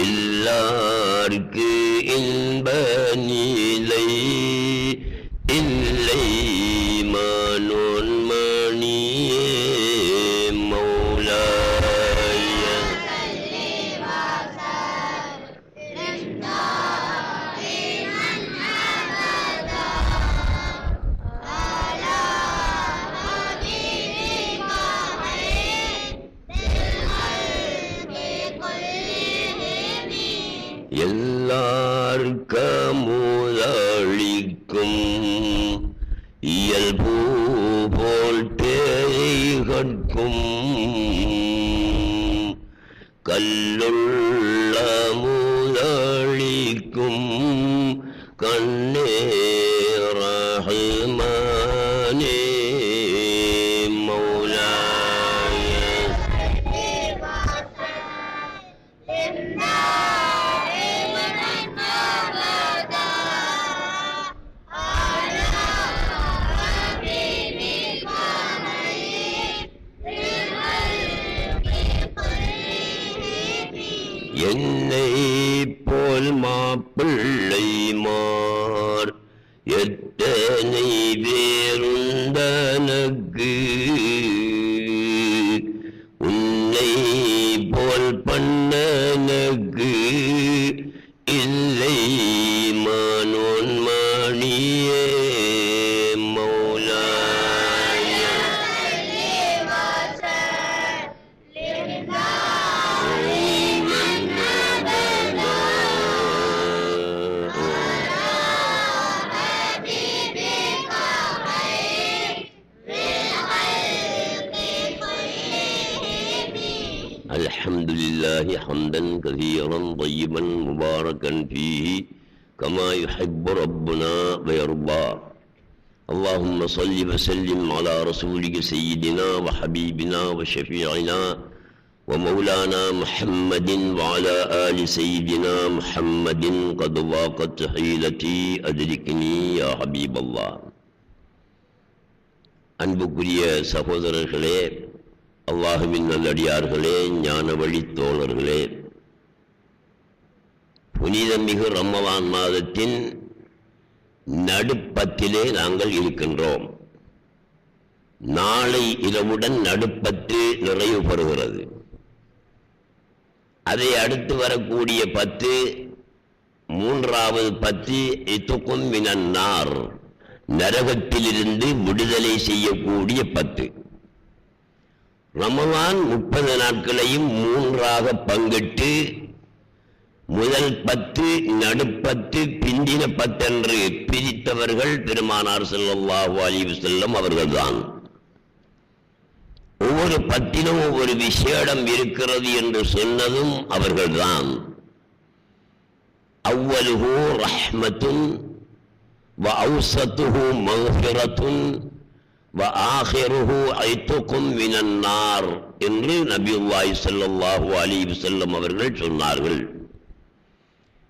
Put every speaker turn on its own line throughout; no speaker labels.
எல்லாருக்கு இன்ப நிலை இல்லை மனோன்மணியே மௌலாய எல்லாருக்கும் முதலிக்கும் இயல்பு போல் தேய்கட்கும் கல்லுள்ள முதலிக்கும் கண்ணே ரஹ்மானே மௌலாய என்னை போல் மாப்பிள்ளைமார் எத்தனை பேருந்தனக்கு உன்னை போல் பண்ணனக்கு இல்லை மனோன்மணியே மௌலாய الحمد لله حمدا كثيرا طيبا مباركا فيه كما يحب ربنا ويرضى اللهم صل وسلم على رسولك سيدنا وحبيبنا وشفيعنا ومولانا محمد وعلى آل سيدنا محمد قد ضاقت حيلتي أدركني يا حبيب الله அன்புக்குரிய சகோதரர்களே, அல்லாஹுவின் நல்லடியார்களே, ஞான வழி தோழர்களே, புனிதமிகு ரமலான் மாதத்தின் நடுப்பத்திலே நாங்கள் இருக்கின்றோம். நாளை இரவுடன் நடுப்பத்து நிறைவு பெறுகிறது. அதை அடுத்து வரக்கூடிய பத்து, மூன்றாவது பத்து இத்துக்கும் மினன்னார், நரகத்திலிருந்து விடுதலை செய்யக்கூடிய பத்து. ரமலான் 30 நாட்களையும் மூன்றாக பங்கிட்டு முதல் 10 நடுப்பத்து பிந்தின 10 என்று பிரித்தவர்கள் பெருமானார் ஸல்லல்லாஹு அலைஹி வஸல்லம் அவர்கள்தான். ஒவ்வொரு பத்திலும் ஒவ்வொரு விசேடம் இருக்கிறது என்று சொன்னதும் அவர்கள்தான். அவ்வலுஹு ரஹ்மத்துன் வ அவ்ஸத்துஹு மக்ஃபிரத்துன் வ ஆஹிருஹு ஐத்துக்கும் மினன்னார் என்று நபியுல்லாஹி ஸல்லல்லாஹு அலைஹி வஸல்லம் அவர்கள் சொன்னார்கள்.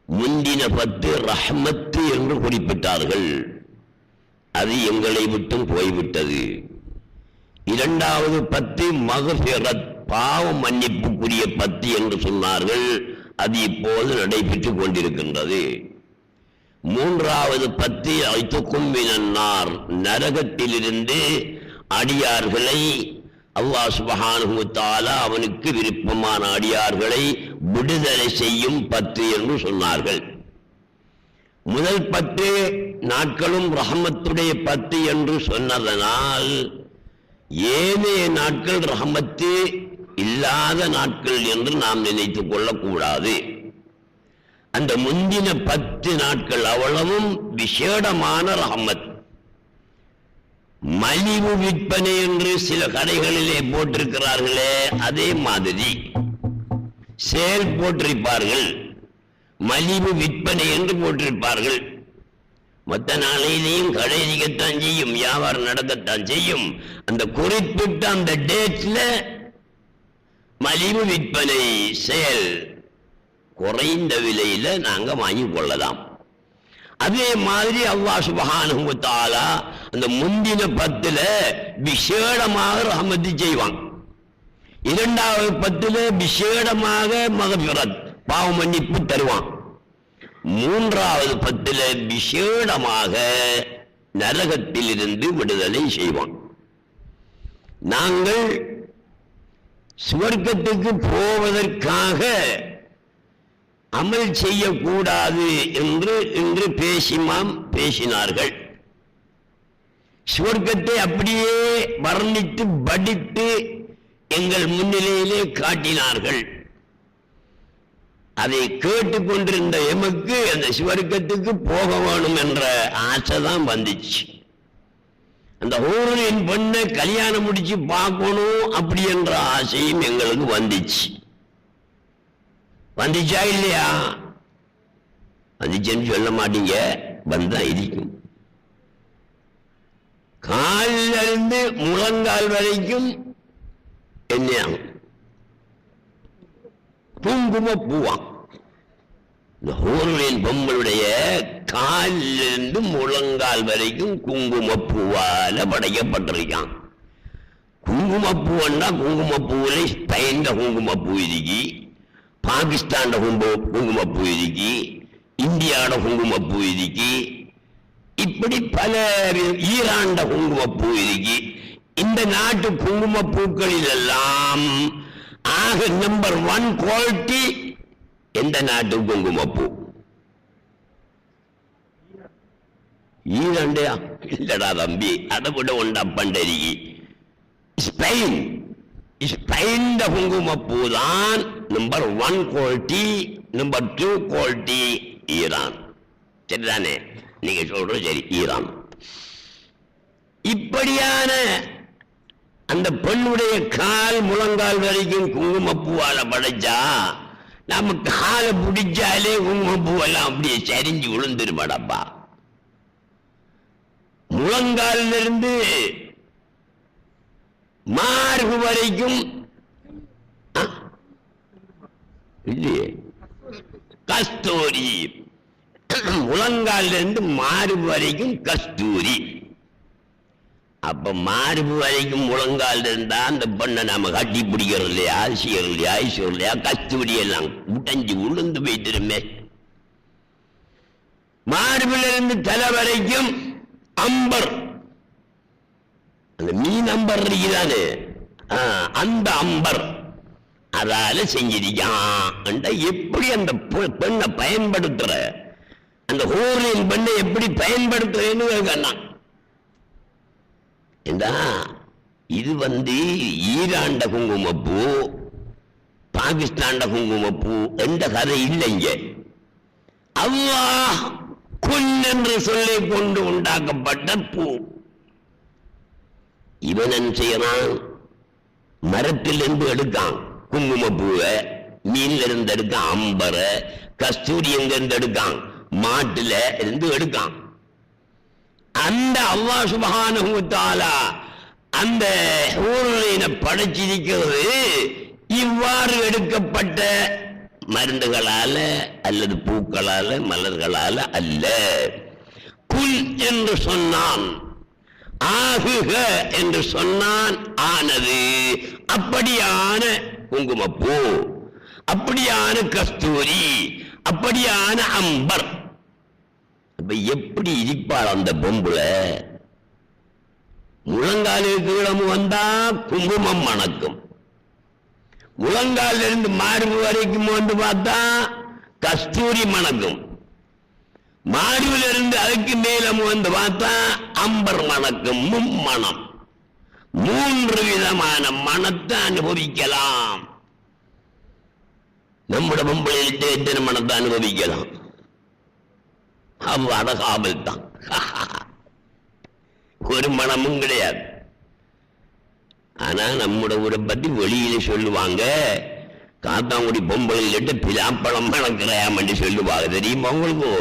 முந்தின 10 ரஹ்மத்து என்று குறிப்பிட்டார்கள். அது எங்களை விட்டும் போய்விட்டது. இரண்டாவது 10 மக்ஃபிரத், பாவ மன்னிப்புக்குரிய 10 என்று சொன்னார்கள். அது இப்போது நடைபெற்றுக் கொண்டிருக்கின்றது. மூன்றாவது 10 ஐத்துக்கும் மினன்னார், நரகத்திலிருந்து அடியார்களை அல்லாஹ் சுப்ஹானஹு வ தஆலா அவனுக்கு விருப்பமான அடியார்களை விடுதலை செய்யும் 10 என்று சொன்னார்கள். முதல் 10 நாட்களும் ரஹமத்துடைய 10 என்று சொன்னதனால் ஏனைய நாட்கள் ரஹமத்து இல்லாத நாட்கள் என்று நாம் நினைத்துக் கொள்ளக்கூடாது. அந்த முந்தின 10 நாட்கள் அவ்வளவும் விசேடமான ரஹமத். மலிவு விற்பனை என்று சில கடைகளிலே போட்டிருக்கிறார்களே, அதே மாதிரி சேல் போட்டிருப்பார்கள், மலிவு விற்பனை என்று போட்டிருப்பார்கள். மற்ற நாளையிலையும் கடை இருக்கத்தான் செய்யும், வியாபாரம் நடக்கத்தான் செய்யும். அந்த குறிப்பிட்ட அந்த டேட்ல மலிவு விற்பனை சேல், குறைந்த விலையில நாங்க வாங்கி கொள்ளலாம். அதே மாதிரி அல்லாஹ் சுப்ஹானஹு வ தஆலா அந்த முந்தின 10ல விசேடமாக ரஹமத்து செய்வான். இரண்டாவது 10ல விசேடமாக மக்ஃபிரத், பாவ மன்னிப்பு தருவான். மூன்றாவது 10ல விசேடமாக நரகத்தில் இருந்து விடுதலை செய்வான். நாங்கள் சுவர்க்கத்துக்கு போவதற்காக அமல் செய்யக்கூடாது என்று இன்று பேசினார்கள். சுவர்க்கத்தை அப்படியே வர்ணித்து படித்து எங்கள் முன்னிலையிலே காட்டினார்கள். அதை கேட்டுக்கொண்டிருந்த எமக்கு அந்த சுவர்க்கத்துக்கு போக வேணும் என்ற ஆசை தான் வந்துச்சு. அந்த ஊரின் பெண்ணை கல்யாணம் முடிச்சு பார்க்கணும் அப்படி என்ற ஆசையும் எங்களுக்கு வந்துச்சு. வந்துச்சா இல்லையா? வந்துச்சுன்னு சொல்ல மாட்டீங்க, வந்தா இருக்கும். காலில் இருந்து முழங்கால் வரைக்கும் என்ன குங்குமப்பூவான். இந்த ஊரின் பொம்மளுடைய காலிலிருந்து முழங்கால் வரைக்கும் குங்குமப்பூவால படைக்கப்பட்டிருக்கான். குங்குமப்பூன்னா குங்குமப்பூவில ஸ்பெயின்ல குங்குமப்பூ இருக்கி, பாகிஸ்தான்ல குங்குமப்பூ இருக்கி, இந்தியாவோட குங்குமப்பூ இருக்கி, இப்படி பல ஈரான்ட குங்குமப்பூ இருக்கி. இந்த நாட்டு குங்குமப்பூக்களில் எல்லாம் ஆக நம்பர் 1 குவாலிட்டி எந்த நாட்டு குங்குமப்பூ? ஈராண்டியா? இல்லடா தம்பி, அதை விட ஒன்று அப்பண்டரிகி ஸ்பெயின். ஸ்பெயின் குங்குமப்பூ தான் number 1 quality, number 2 quality Iran. சரிதானே? நீங்க சொல்ற சரி, ஈரான். இப்படியான அந்த பெண்ணுடைய கால் முழங்கால் வரைக்கும் குங்குமப்பூவால படைச்சா நம்ம காலை பிடிச்சாலே குங்குமப்பூவெல்லாம் அப்படியே சரிஞ்சு விழுந்துருமாடப்பா. முழங்காலில் இருந்து மார்பு வரைக்கும் இல்லையே கஸ்தூரி. முழங்காலில் இருந்து மார்பு வரைக்கும் கஸ்தூரி. அப்ப மார்பு வரைக்கும் முழங்கால் இருந்தா அந்த பெண்ணை நாம கட்டி பிடிக்கிறது இல்லையா, செய்யறது இல்லையா, ஐஸ்வர் இல்லையா, கஸ்தூரி எல்லாம் உடைஞ்சு உளுந்து போயிட்டுருமே. மார்பில் இருந்து தலை வரைக்கும் அம்பர், அந்த மீன் அம்பர் இருக்குதானே, அந்த அம்பர் அதால செஞ்சிருக்கான். எப்படி அந்த பெண்ணை பயன்படுத்துற, அந்த ஊரின் பெண்ணை எப்படி பயன்படுத்துறேன்னு கேட்கலாம். இது ஈராண்ட குங்குமப்பூ, பாகிஸ்தான்ட குங்குமப்பூ என்ற கதை இல்லைங்க. அல்லாஹ் குன் என்று சொல்லிக் கொண்டு உண்டாக்கப்பட்ட பூ. இவன் என்ன செய்யறான்? மரத்திலிருந்து எடுக்கான் குங்குமப்பூவை, மீன்ல இருந்து எடுக்கான் அம்பர, கஸ்தூரி எங்கிருந்து எடுக்கான், மாட்டுல இருந்து எடுக்கான். அந்த அல்லாஹ் சுப்ஹானஹு வ தஆலா அந்த ஊரினை படைச்சிருக்கிறது இவ்வாறு எடுக்கப்பட்ட மருந்துகளால அல்லது பூக்களால மலர்களால அல்ல. குல் என்று சொன்னான், ஆகுக என்று சொன்னான், ஆனது. அப்படியான குங்குமப்பூ, அப்படியான கஸ்தூரி, அப்படியான அம்பர். எப்படி இருப்பாள் அந்த பொம்புல? முழங்காலுக்கு இடம் வந்தா குங்குமம் மணக்கும், முழங்கால இருந்து மார்பு வரைக்கும் வந்து பார்த்தா கஸ்தூரி மணக்கும். மாடுல இருந்து அதுக்கு மேல வந்து பார்த்தா அம்பர் மணக்கும் மும்மணம், 3 விதமான மனத்தை அனுபவிக்கலாம். நம்முடைய பொம்பளையிட்டு எத்தனை மனத்தை அனுபவிக்கலாம்? அவ்வாத காவல் தான், ஒரு மனமும் கிடையாது. ஆனா நம்முடைய ஊரை பத்தி வெளியில சொல்லுவாங்க, காத்தாங்குடி பொம்பளையிட்டு பிலாப்பழம் மணக்கிறாமன்னு சொல்லுவாங்க. தெரியுமா உங்களுக்கு?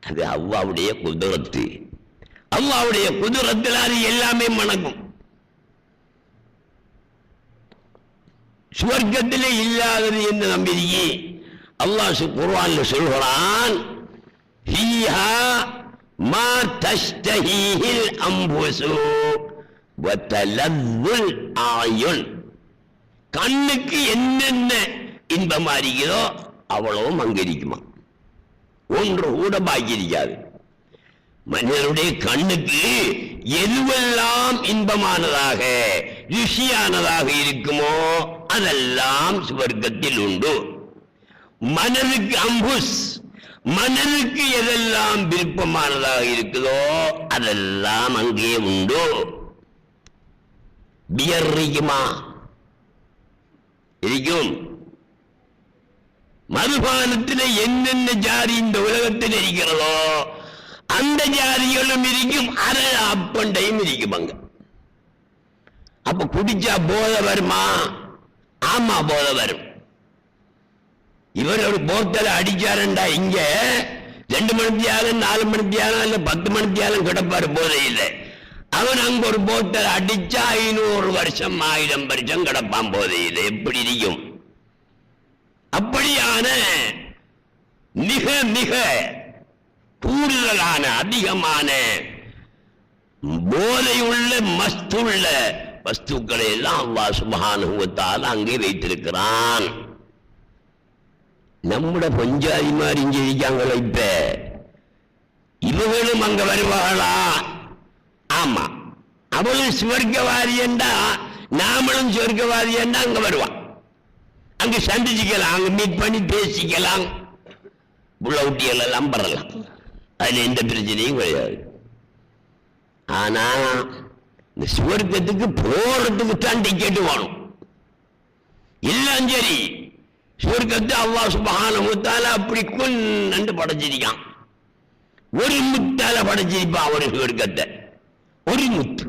அது அவ்வாவுடைய குதிரத்து. அல்லாஹ்வுடைய குதிரத்தில் அது எல்லாமே மணக்கும். சுவர்க்கத்திலே இல்லாதது என்று நம்பிக்கை அல்லாஹ் குர்ஆன்ல சொல்கிறான், ஃபீஹா மா தஷ்தஹீஹில் அன்ஃபுஸு வ தலzzுல் ஆயுன். கண்ணுக்கு என்னென்ன இன்பமா இருக்கிறதோ அவ்வளவும் அங்க இருக்குமா, ஒன்று கூட பாக்கி இருக்காது. மனிதனுடைய கண்ணுக்கு எதுவெல்லாம் இன்பமானதாக ருசியானதாக இருக்குமோ அதெல்லாம் சுவர்க்கத்தில் உண்டு. மனதுக்கு அம்புஸ், மனதுக்கு எதெல்லாம் விருப்பமானதாக இருக்குதோ அதெல்லாம் அங்கே உண்டு. பியர் இருக்குமா? இருக்கும். மதுபானத்தில் என்னென்ன ஜாதி இந்த உலகத்தில் இருக்கிறதோ அந்த ஜாதிகளும் இருக்கும், அரை அப்பண்டையும் இருக்கும் அங்க. அப்ப குடிச்சா போத வருமா? ஆமா, போத வரும். இவர் ஒரு போத்தலை அடிச்சாருண்டா இங்க 2 மணித்தியாலும் 4 மணித்தியாலும் இல்ல 10 மணித்தியாலும் கிடப்பாரு போதையில். அவன் அங்க ஒரு போத்தலை அடிச்சா 500 வருஷம் 1000 வருஷம் கிடப்பான் போதையில். எப்படி இருக்கும்? அப்படியான மிக மிக கூடுதலான அதிகமான போதையுள்ள மஸ்துள்ள வஸ்துக்களை எல்லாம் அல்லாஹ் சுப்ஹானஹு வ தஆலா அங்கே வைத்திருக்கிறான். நம்முடைய பஞ்சாதி மாதிரி இங்கே இருக்காங்களா? இப்ப இவர்களும் அங்க வருவாங்களா? ஆமா, அவளும் சுவர்க்கவாதி என்றா நாமளும் சுவர்க்கவாதி என்றா அங்க வருவான். அங்க சந்திச்சுக்கலாம், அங்க மீட் பண்ணி பேசிக்கலாம், புள்ளவுட்டிகள் எல்லாம் பெறலாம். அதுல எந்த பிரச்சனையும் கிடையாது. ஆனா இந்த சுவர்க்கத்துக்கு போறதுக்கு தான் டிக்கெட் வேணும். எல்லாம் சரி, சுவர்க்கத்தை அல்லாஹ் சுப்ஹானஹு வ தஆலா அப்படி கொண்டு படைச்சிருக்கான். ஒரு முத்தால படைச்சிருப்பான் ஒரு சுவர்க்கத்தை. ஒரு முத்து,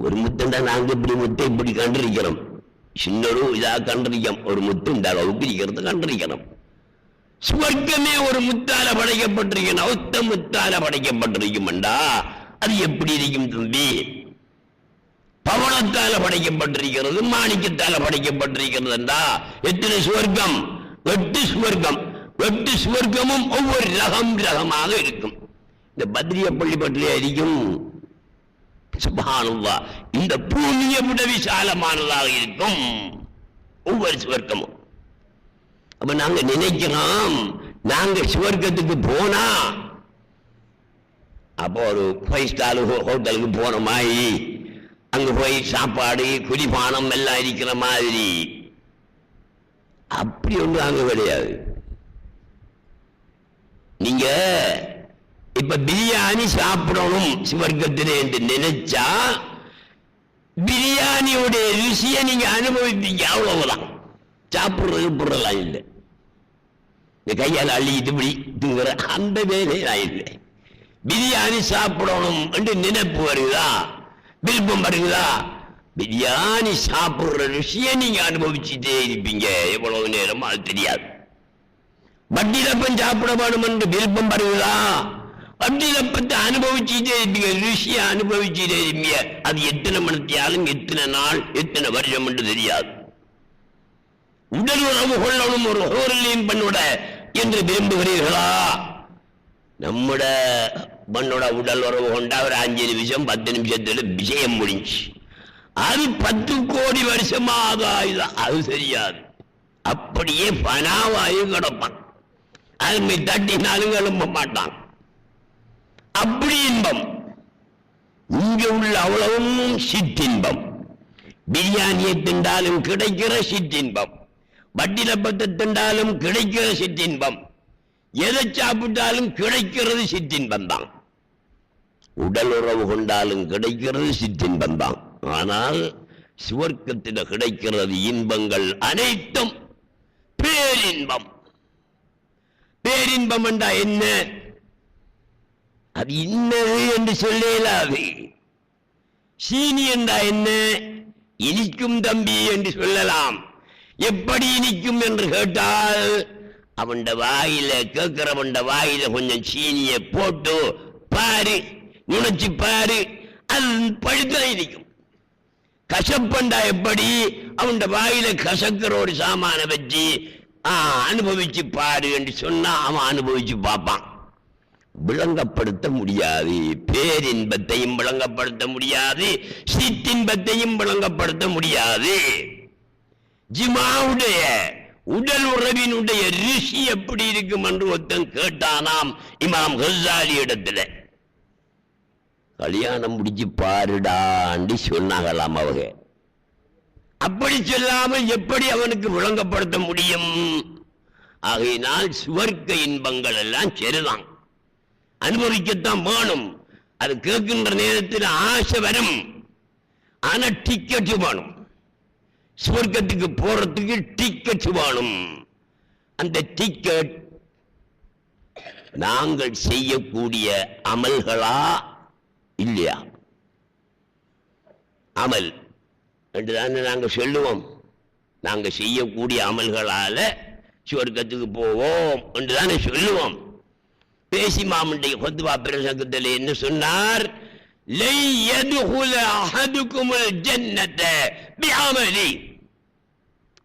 ஒரு முத்தண்டா நாங்க இப்படி முத்தை இப்படி கண்டிருக்கிறோம். சின்னொரு இதா கண்டிருக்கோம். ஒரு முத்து இந்த அளவுக்கு இருக்கிறது கண்டிருக்கிறோம். சுவர்க்கமே ஒரு முத்தால படைக்கப்பட்டிருக்கணும், ஒத்த முத்தால படைக்கப்பட்டிருக்கும்டா அது எப்படி இருக்கும் தம்பி? பவனத்தால படைக்கப்பட்டிருக்கிறது, மாணிக்கத்தால படைக்கப்பட்டிருக்கிறதுண்டா எத்தனை சுவர்க்கம்? 8 சுவர்க்கம். 8 சுவர்க்கமும் ஒவ்வொரு ரகமாக இருக்கும். இந்த பத்ரிய பள்ளிப்பட்டிலே இருக்கும். சுப்ஹானல்லாஹ், இந்த பூமியை விட விசாலமானதாக இருக்கும் ஒவ்வொரு சுவர்க்கமும். அப்ப நாங்க நினைக்கிறோம், நாங்க சுவர்க்கத்துக்கு போனா அப்போ ஒரு 5 ஸ்டார் ஹோட்டலுக்கு போன மாதிரி அங்க போய் சாப்பாடு குடிபானம் எல்லாம் இருக்கிற மாதிரி. அப்படி ஒன்று அங்க கிடையாது. நீங்க இப்ப பிரியாணி சாப்பிடணும் சுவர்க்கத்திலே என்று நினைச்சா பிரியாணியுடைய ருசியை நீங்க அனுபவிப்பீங்க, அவ்வளவுதான். சாப்பிடுறது பொருளாம் இல்லை. இந்த கையால் அள்ளிட்டு இப்படி தூங்குற அந்த வேலையெல்லாம் இல்லை. பிரியாணி சாப்பிடணும் என்று நினைப்பு வருதா, விருப்பம் வருதா? பிரியாணி சாப்பிடுற ருசியை நீங்க அனுபவிச்சுட்டே இருப்பீங்க எவ்வளவு நேரம், அது தெரியாது. வட்டிலப்பம் சாப்பிட வேணும் என்று விருப்பம் வருதா? வட்டிலப்பத்தை அனுபவிச்சுட்டே இருப்பீங்க, ருசியை அனுபவிச்சுட்டே இருப்பீங்க. அது எத்தனை மணித்தியாலும் எத்தனை நாள் எத்தனை வருஷம் என்று தெரியாது. உடல் உறவு கொள்ளணும் ஒரு ஹோரலின் பண்ணோட என்று விரும்புகிறீர்களா? நம்முட பண்ணோட உடல் உறவு கொண்டா ஒரு 5 நிமிஷம் 10 நிமிஷத்துல விஷயம் முடிஞ்சு. அது 10 கோடி வருஷமாக அது தெரியாது. அப்படியே பனாவாயு கிடப்பான், அது தட்டினாலும் கிளம்ப மாட்டான். அப்படி இன்பம். இங்க உள்ள அவ்வளவும் சிற்றின்பம். பிரியாணியை திண்டாலும் கிடைக்கிற சிற்றின்பம், வட்டிலப்பத்தை திண்டாலும் கிடைக்கிற சிற்றின்பம். எதை சாப்பிட்டாலும் கிடைக்கிறது சிற்றின்பம் தான். உடல் உறவு கொண்டாலும் கிடைக்கிறது சிற்றின்பம் தான். ஆனால் சுவர்க்கத்தில் கிடைக்கிறது இன்பங்கள் அனைத்தும் பேரின்பம். பேரின்பம் என்றா என்ன? அது இன்னது என்று சொல்லலாது. சீனி என்றா என்ன? இனிக்கும் தம்பி என்று சொல்லலாம். எப்படி இனிக்கும் என்று கேட்டால் அவன் வாயில கேட்கிறவன் வாயில கொஞ்சம் சீனியை போட்டு பாரு, நுழைச்சு பாரு, அது பழுத்தான் இனிக்கும். கசப்பண்டா எப்படி? அவன் வாயில கசக்கிற ஒரு சாமான வச்சு அனுபவிச்சு பாரு என்று சொன்னா அவன் அனுபவிச்சு பார்ப்பான். விளங்கப்படுத்த முடியாது. பேரின்பத்தையும் விளங்கப்படுத்த முடியாது, சிற்றின்பத்தையும் விளங்கப்படுத்த முடியாது. ஜிமாவுடைய உடல் உறவினுடைய ருசி எப்படி இருக்கும் என்று ஒருத்தன் கேட்டானாம் இமாம் கஸாலி இடத்துல. கல்யாணம் முடிச்சு பாருடாண்டி சொன்னாங்களாம் அவங்க. அப்படி சொல்லாமல் எப்படி அவனுக்கு விளங்கப்படுத்த முடியும்? ஆகையினால் சுவர்க்க இன்பங்கள் எல்லாம் சரிதான், அனுபவிக்கத்தான் வேணும். அது கேட்கின்ற நேரத்தில் ஆசை வரும். ஆனா டிக்கெட் வேணும். சுவர்க்கத்துக்கு போறதுக்கு டிக்கெட் வேணும். அந்த டிக்கெட் நாங்கள் செய்யக்கூடிய அமல்களா இல்லையா? அமல் என்றுதானே நாங்கள் சொல்லுவோம். நாங்கள் செய்யக்கூடிய அமல்களால சுவர்க்கத்துக்கு போவோம் என்றுதானே சொல்லுவோம். பேசி மாமனுடைய ஹுத்பா பிரசங்கத்தில் என்ன சொன்னார்? லை யதுகுல அஹதுகுமுல் ஜன்னத பிஅமலி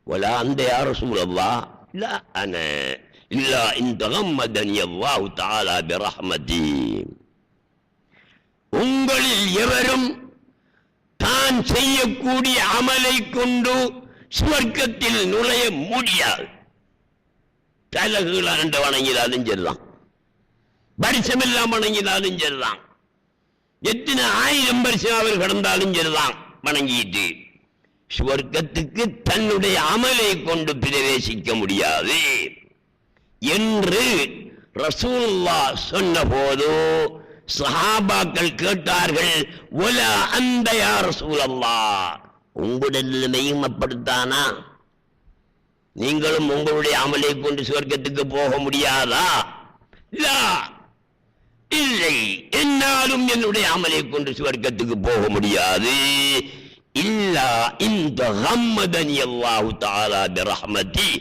வலா அந்த யா ரசூலல்லாஹ் லா அன இல்லா இன் தகம்மதனி அல்லாஹு தஆலா பிரஹ்மதி. உங்களில் எவரும் தான் செய்யக்கூடிய அமலை கொண்டு சுவர்க்கத்தில் நுழைய முடியாது. தலகுலாண்டு வணங்கினாலும் சரிதான், வருஷமெல்லாம் வணங்கினாலும் சரிதான், எத்தனை 1000 வருஷம் அவர் கடந்தாலும் சரிதான் வணங்கிட்டு சுவர்க்கத்துக்கு தன்னுடைய அமலை கொண்டு பிரவேசிக்க முடியாது என்று ரசூலுல்லாஹ் சொன்ன போது சஹாபாக்கள் கேட்டார்கள், வலா அந்த யா ரசூலல்லாஹ், உங்களுடைய நிலைமையும் அப்படித்தானா? நீங்களும் உங்களுடைய அமலை கொண்டு சுவர்க்கத்துக்கு போக முடியாதா? இல்லை, என்னாலும் என்னுடைய அமலை கொண்டு சுவர்க்கத்துக்கு போக முடியாது. இல்லா இந்த கம்மதனி அல்லாஹு தஆலா பிரஹ்மதி,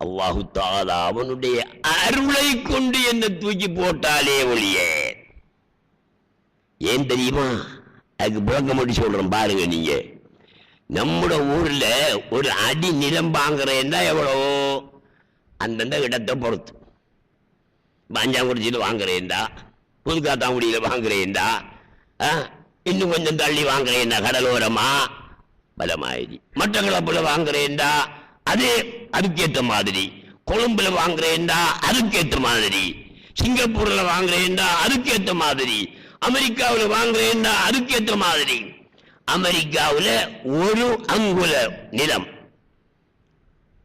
அல்லாஹு தஆலா அவனுடைய அருளை கொண்டு என்ன தூக்கி போட்டாலே ஒழிய. ஏன் தெரியுமா? அதுக்கு விளக்கம் மட்டும் சொல்றேன் பாருங்க. நீங்க நம்முடைய ஊர்ல ஒரு அடி நிலம் வாங்குறேன்னா எவ்வளவோ அந்தந்த இடத்தை பொறுத்து. பாஞ்சாங்குறிச்சியில் வாங்குறேன்டா, புதுக்காத்தாங்குடியில் வாங்குறேன்டா, இன்னும் கொஞ்சம் தள்ளி வாங்குறேன்டா கடலோரமா பலமாயிரி, மட்டக்களப்புல வாங்குறேன்டா அது அதுக்கேற்ற மாதிரி, கொழும்புல வாங்குறேன்டா அதுக்கேற்ற மாதிரி, சிங்கப்பூர்ல வாங்குறேன்டா அதுக்கேற்ற மாதிரி, அமெரிக்காவில் வாங்குறேன்டா அதுக்கேற்ற மாதிரி. அமெரிக்காவில் ஒரு அங்குல நிலம்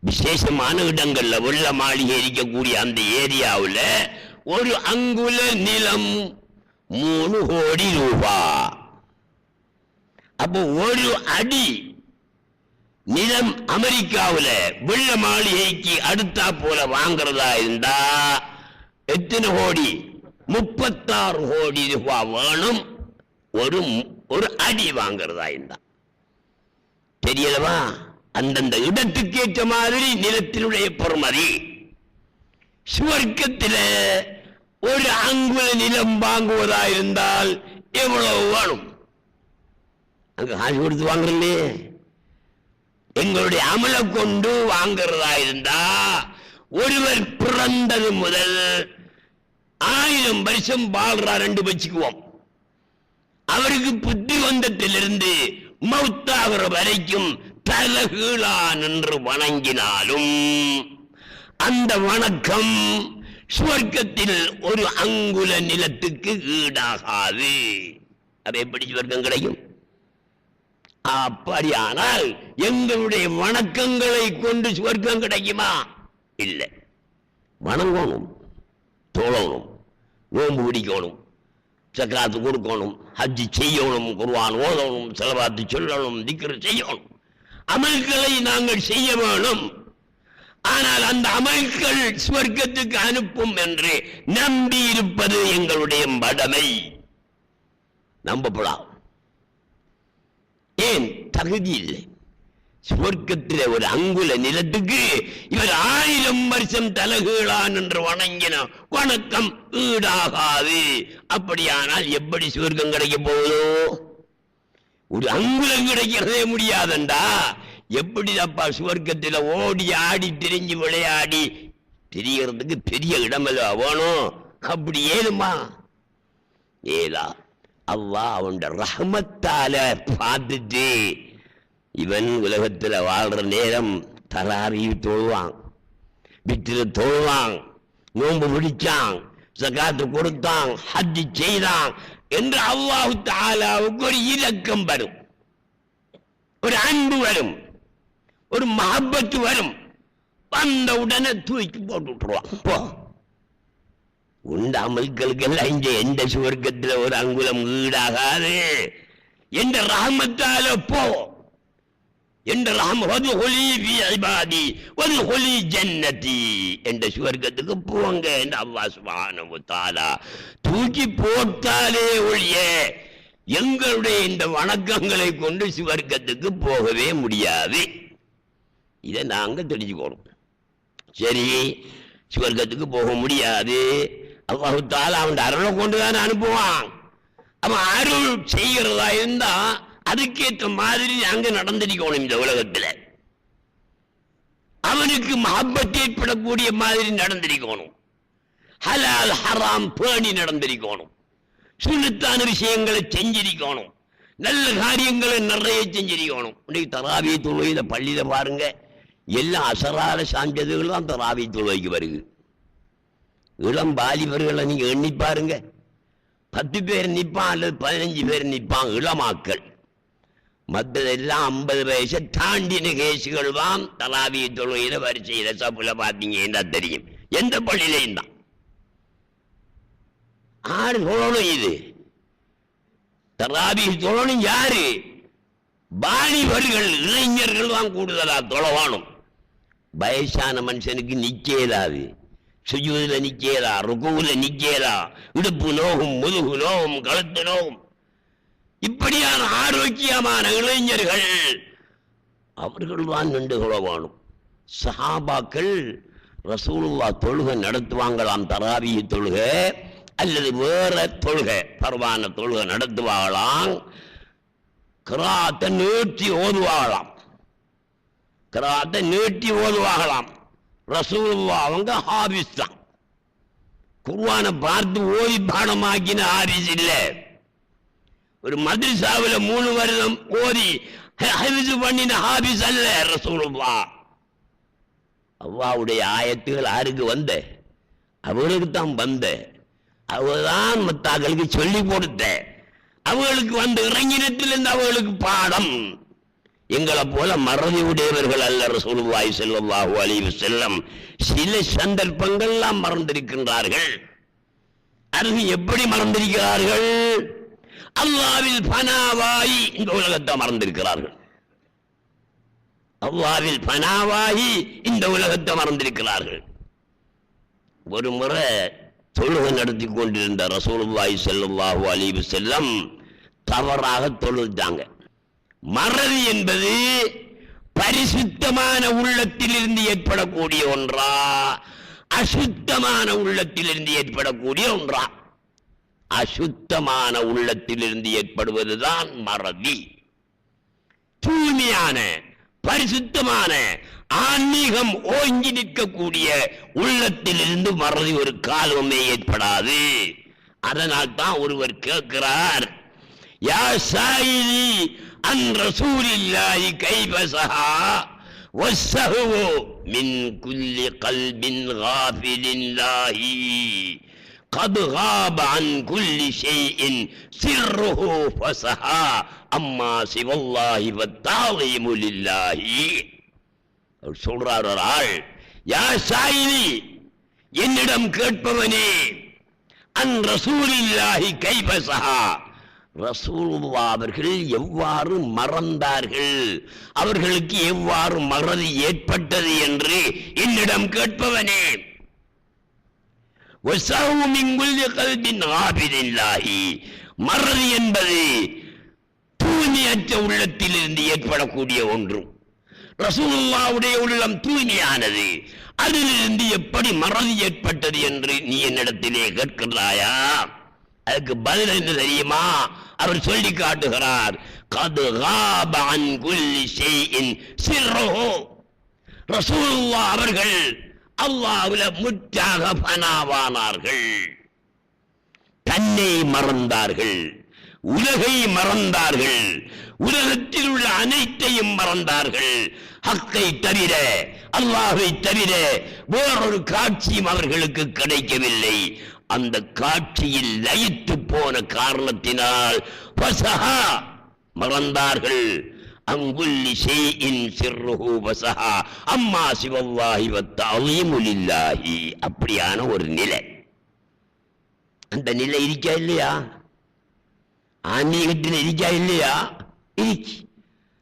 விசேஷமான இடங்கள்ல வெள்ள மாளிகை இருக்கக்கூடிய அந்த ஏரியாவில் ஒரு அங்குல நிலம் 3 கோடி ரூபாய். அப்போ ஒரு அடி நிலம் அமெரிக்காவில் வெள்ள மாளிகைக்கு அடுத்தா போல வாங்குறதா இருந்தா எத்தனை கோடி? 36 கோடி ரூபாய் வேணும் ஒரு அடி வாங்குறதா இருந்தா. தெரியலவா? அந்தந்த இடத்துக்கு ஏற்ற மாதிரி நிலத்தினுடைய பொறுமதி. சுவர்க்கத்தில் ஒரு அங்குல நிலம் வாங்குவதா இருந்தால் எவ்வளவு வேணும்? அங்க காசு கொடுத்து வாங்குறே. எங்களுடைய அமலை கொண்டு வாங்குறதா இருந்தா ஒருவர் பிறந்தது முதல் 1000 வருஷம் வாழ்றார் என்று வச்சுக்குவோம். அவருக்கு புத்தி வந்தத்திலிருந்து மௌத்தாகிற வரைக்கும் தலகீழா நின்று வணங்கினாலும் அந்த வணக்கம் சுவர்க்கத்தில் ஒரு அங்குல நிலத்துக்கு ஈடாகாது. அது எப்படி சுவர்க்கம் கிடைக்கும்? அப்படியானால் எங்களுடைய வணக்கங்களை கொண்டு சுவர்க்கம் கிடைக்குமா? இல்லை. வணங்கணும், தொழணும், நோன்பு பிடிக்கணும், சக்காத்து கொடுக்கணும், ஹஜ்ஜி செய்யணும், குர்ஆன் ஓதணும், ஸலவாத்து சொல்லணும், திக்ர் செய்யணும். அமல்களை நாங்கள் செய்ய வேணும். ஆனால் அந்த அமல்கள் சுவர்க்கத்துக்கு அனுப்பும் என்று நம்பி இருப்பது எங்களுடைய மடமை. நம்பப்படாம். ஏன்? தகுதி இல்லை. சுவர்க்கத்தில் ஒரு அங்குல நிலத்துக்கு இவர் 1000 வருஷம் தலகீழான் என்று வணங்கின வணக்கம் ஈடாகாது. அப்படியானால் எப்படி சுவர்க்கம் கிடைக்க போகுதோ? ஒரு அங்குலம் கிடைக்கிறதே முடியாதண்டா. எப்படி அப்பா சுவர்க்கத்தில் ஓடி ஆடி திரிஞ்சு விளையாடி திரியறதுக்கு பெரிய இடமல்ல வேணும்? அப்படி ஏதுமா? ஏதா அல்லாஹ் அவன் ரஹ்மத்தால பார்த்துட்டு இவன் உலகத்தில் வாழ்ற நேரம் தராவி தொழுவான், வித்திர தொழுவான், நோன்பு பிடிச்சான், சகாத்து கொடுத்தான், ஹஜ்ஜி செய்தான் என்று அல்லாஹ் தஆலாவுக்கு ஒரு இரக்கம் வரும், ஒரு அன்பு வரும், ஒரு மஹப்பத்து வரும். வந்த உடனே தூக்கி போட்டு விட்டுருவான். போ, உண்ட அமல்களுக்கெல்லாம் இங்க எந்த சுவர்க்கத்தில் ஒரு அங்குலம் ஈடாகாது. என்ற ரஹமத்தால போ, என்ற ஜன்னதி என்ற சுவர்க்கத்துக்கு போங்க என்று அல்லாஹ் சுப்ஹானஹு வ தஆலா தூக்கி போட்டாலே ஒழிய எங்களுடைய இந்த வணக்கங்களை கொண்டு சுவர்க்கத்துக்கு போகவே முடியாது. இதை நாங்க தெரிஞ்சுக்கணும். சரி, சுவர்க்கத்துக்கு போக முடியாது. அல்லாஹ் தஆலா அவன் அருளை கொண்டுதான் அனுப்புவான். அவன் அருள் செய்கிறதா இருந்தா அதுக்கேற்ற மாதிரி அங்க நடந்திருக்கணும். இந்த உலகத்தில் அவனுக்கு மஹப்பத் ஏற்படக்கூடிய மாதிரி நடந்திருக்கணும். ஹலால் ஹராம் பேணி நடந்திருக்கணும். சுன்னத்தான விஷயங்களை செஞ்சிருக்கணும். நல்ல காரியங்களை நிறைய செஞ்சிருக்கணும். இன்னைக்கு தராவி தொழுகையில பள்ளியில பாருங்க, எல்லாம் அசரால சாஞ்சதுகள் தான் தராவி தொழுகைக்கு வருது. இளம் வாலிபர்களை நீங்க எண்ணி பாருங்க, 10 பேர் நிற்பான் அல்லது 15 பேர் நிற்பான் இளமாக்கள். மற்றதெல்லாம் 50 வயசை தாண்டின கேசுகள் தான் தராவி தொழுகையில வரிசையில சப்புல பார்த்தீங்கன்னா தெரியும். எந்த பள்ளியிலையும் தான். ஆறு தொழணும். இது தராவி தொழணும் யாரு? வாலிபர்கள், இளைஞர்கள் தான் கூடுதலா தொழவானும். வயசான மனுஷனுக்கு நிக்கேதாது, சுஜூதுல நிக்கேதா, ருக்குவுல நிக்கேதா, இடுப்பு நோகும், முதுகு நோகும், கழுத்து நோகும். இப்படியான ஆரோக்கியமான இளைஞர்கள் அவர்கள் தான் நின்று தொழவானும். சஹாபாக்கள் ரசூலுல்லாஹ் தொழுகை நடத்துவாங்களாம், தராவி தொழுகை அல்லது வேற தொழுகை, பரவான தொழுகை நடத்துவாங்களாம். கிராத்தை நீட்டி ஓதுவாங்களாம், கிராத்தை நீட்டி ஓதுவாங்களாம். ரசூலுல்லாஹ் அவங்க ஹாபிஸ் தான். குர்ஆனை பார்த்து ஓதி பாடமாக்கின ஹாபிஸ் இல்லை. ஒரு மദ്രஸாவில் 3 வருடம் ஓதி ஹிஃப்ஸ் பண்ணின ஹாபிஸ் அல்ல ரசூலுல்லாஹ். அல்லாஹ்வுடைய ஆயத்துகள் யாருக்கு வந்த? அவர்களுக்கு தான் வந்த. அவதான் மத்தாக்களுக்கு சொல்லி கொடுத்த. அவர்களுக்கு வந்து இறங்கினத்திலிருந்து அவர்களுக்கு பாடம். எங்களை போல மறதி உடையவர்கள் அல்ல ரசூலுல்லாஹி ஸல்லல்லாஹு அலைஹி வஸல்லம். சில சந்தர்ப்பங்கள்லாம் மறந்திருக்கின்றார்கள். அது எப்படி மறந்திருக்கிறார்கள்? அல்லாஹ்வில் பனாவாயி இந்த உலகத்தை மறந்திருக்கிறார்கள். அல்லாஹ்வில் பனாவாயி இந்த உலகத்தை மறந்திருக்கிறார்கள். ஒரு முறை தொழுகை நடத்தி கொண்டிருந்த ரசூலுல்லாஹி ஸல்லல்லாஹு அலைஹி வஸல்லம் தவறாக தொழுதாங்க. மறதி என்பது பரிசுத்தமான உள்ளத்திலிருந்து ஏற்படக்கூடிய ஒன்றா, அசுத்தமான உள்ளத்திலிருந்து ஏற்படக்கூடிய ஒன்றா? அசுத்தமான உள்ளத்திலிருந்து ஏற்படுவதுதான் மறதி. தூய்மையான பரிசுத்தமான ஆன்மீகம் ஓங்கி நிற்கக்கூடிய உள்ளத்திலிருந்து மறதி ஒரு காலமே ஏற்படாது. அதனால் தான் ஒருவர் கேட்கிறார், யா சாயிலி அன் ரசூலில்லாஹி கைஃப ஸஹா வஸ்ஸஹு மின் குல்லி கல்பின் காஃபிலில்லாஹி قد غاب عن كل شيء سره فسها اما سوى الله فالتعظيم لله. சொல்றார் யா சாயிலி, என்னிடம் கேட்பவனே, அன் ரசூலில்லாஹி கைஃப ஸஹா, ரசூலுல்லாஹ் அவர்கள் எவ்வாறு மறந்தார்கள், அவர்களுக்கு எவ்வாறு மறதி ஏற்பட்டது என்று என்னிடம் கேட்பவனே. வஸஹு மின் குல்லி கல்பின் ஆபிதில்லாஹி, மறதி என்பது தூய்மையற்ற உள்ளத்திலிருந்து ஏற்படக்கூடிய ஒன்று. ரசூலுல்லாஹ்வுடைய உள்ளம் தூய்மையானது, அதிலிருந்து எப்படி மறதி ஏற்பட்டது என்று நீ என்னிடத்திலே கேட்கிறாயா? அதுக்கு பதில் என்ன தெரியுமா? அவர் சொல்லி காட்டுகிறார், கது காப அன் குல்லி ஷைஇன் சிர்ருஹு, ரசூலுல்லாஹ் அவர்கள் அல்லாஹ்வில முற்றாக ஃபனாவானார்கள், தன்னை மறந்தார்கள், உலகை மறந்தார்கள், உலகத்தில் உள்ள அனைத்தையும் மறந்தார்கள். ஹக்கை தவிர, அல்லாஹ்வை தவிர வேறொரு காட்சியும் அவர்களுக்கு கிடைக்கவில்லை. அந்த காட்சியில் லயித்து போன காரணத்தினால் ஃபஸஹா, மறந்தார்கள். அங்குல்லி ஷைஇன் சிர்ருஹு ஃபஸஹா அம்மா சிவல்லாஹி வத்தஅலீமு லில்லாஹி, அப்படியான ஒரு நிலை. அந்த நிலை இருக்கா இல்லையா? ஆன்மீகத்தில் இருக்கா இல்லையா? இருக்கு.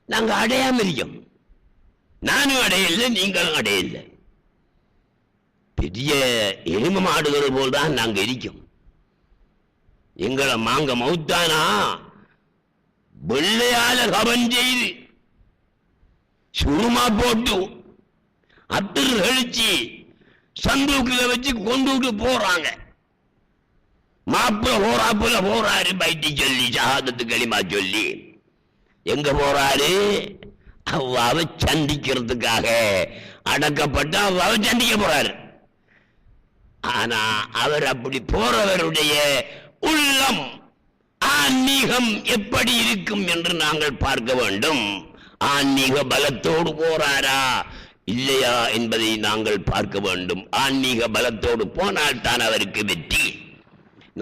நாங்க அடையாம இருக்கோம். நானும் அடையல, நீங்களும் அடையல. பெரிய எரும மாடுகள் போல் தான் நாங்க இருக்கோம். எங்களை மாங்க மௌத்தானா வெள்ளையால கவன் செய்து சுருமா போட்டு அத்தர் கழிச்சு சந்தூக்குல வச்சு கொண்டு போறாங்க. மாப்பிள்ள போறாப்புல போறாரு, பைட்டி சொல்லி ஷஹாதத்து கலிமா சொல்லி. எங்க போறாரு? அவ்வாவை சந்திக்கிறதுக்காக அடக்கப்பட்டு அவ்வாவை சந்திக்க போறாரு. ஆனா அவர் அப்படி போறவருடைய உள்ளம், ஆன்மீகம் எப்படி இருக்கும் என்று நாங்கள் பார்க்க வேண்டும். ஆன்மீக பலத்தோடு போறாரா இல்லையா என்பதை நாங்கள் பார்க்க வேண்டும். ஆன்மீக பலத்தோடு போனால் தான் அவருக்கு வெற்றி.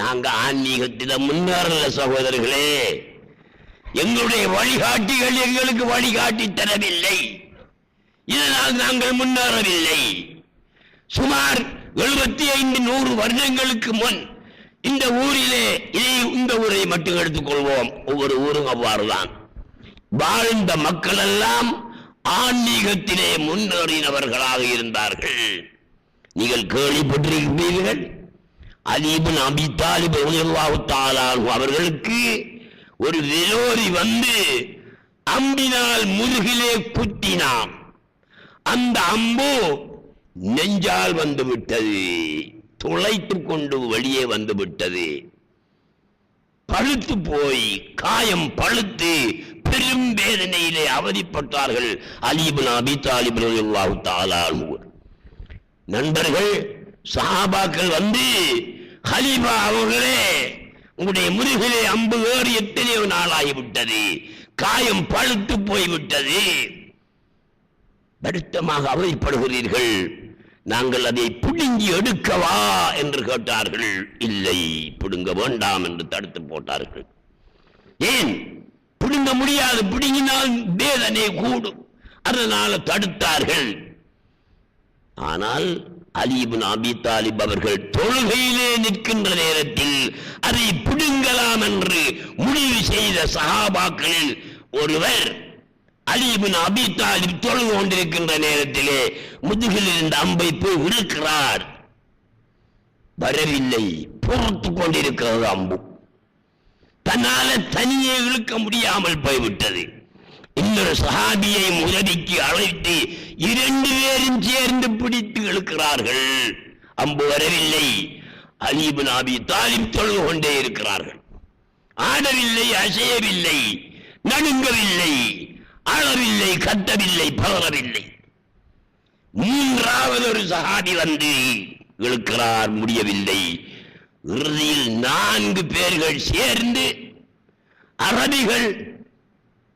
நாங்க ஆன்மீகத்தில முன்னேறல சகோதரர்களே. எங்களுடைய வழிகாட்டிகள் எங்களுக்கு வழிகாட்டி தரவில்லை, இதனால் நாங்கள் முன்னேறவில்லை. சுமார் 75-100 வருடங்களுக்கு முன் இந்த ஊரிலே, இந்த ஊரை மட்டும் எடுத்துக்கொள்வோம், ஒவ்வொரு ஊரும் அவ்வாறுதான் வாழ்ந்த மக்கள் எல்லாம் ஆன்மீகத்திலே முன்னேறினவர்களாக இருந்தார்கள். நீங்கள் கேள்விப்பட்டிருக்கிறீர்கள், அலி இப்னு அபீ தாலிப் ரலியல்லாஹு தஆலா அன்ஹு அவர்களுக்கு ஒரு விரோதி வந்து அம்பினால் முதுகிலே குத்தினான். அந்த அம்பு நெஞ்சால் வந்து விட்டது, துளைத்து கொண்டு வெளியே வந்து விட்டது. பழுத்து போய் காயம் பழுத்து பெரும் வேதனையிலே அவதிப்பட்டார்கள் அலி இப்னு அபீ தாலிப் ரலியல்லாஹு தஆலா அன்ஹு. நண்பர்கள் சஹாபாக்கள் வந்து, ஹலீஃபா அவர்களே, உங்களுடைய முதுகிலே அம்பு ஏறி எத்தனையோ நாளாகிவிட்டது, காயம் பழுத்து போய்விட்டது, வருத்தமாக அவதிப்படுகிறீர்கள், நாங்கள் அதை பிடுங்கி எடுக்கவா என்று கேட்டார்கள். இல்லை, பிடுங்க வேண்டாம் என்று தடுத்து போட்டார்கள். ஏன் பிடுங்க முடியாது? பிடுங்கினால் வேதனை கூடும், அதனால தடுத்தார்கள். ஆனால் அலி இப்னு அபீ தாலிப் அவர்கள் தொழுகையிலே நிற்கின்ற நேரத்தில் அதை பிடுங்கலாம் என்று முடிவு செய்த சஹாபாக்களில் ஒருவர் அலி இப்னு அபீ தாலிப் தொழுது கொண்டிருக்கின்ற நேரத்திலே முதுகில் இருந்த அம்பை போய் இழுக்கிறார். வரவில்லை, பொறுத்து கொண்டிருக்கிறது அம்பு. தன்னால தனியே இழுக்க முடியாமல் போய்விட்டது. இன்னொரு சஹாபியை உதவிக்கு அழைத்து 2 பேரும் சேர்ந்து பிடித்து இழுக்கிறார்கள். அம்பு வரவில்லை. அலி இப்னு அபீ தாலிப் தொழுது கொண்டே இருக்கிறார்கள். ஆடவில்லை, அசையவில்லை, நடுங்கவில்லை, அழவில்லை, கத்தவில்லை, பதறவில்லை. 3வது ஒரு சஹாபி வந்து இழுக்கிறார், முடியவில்லை. இறுதியில் 4 பேர்கள் சேர்ந்து, அரபிகள்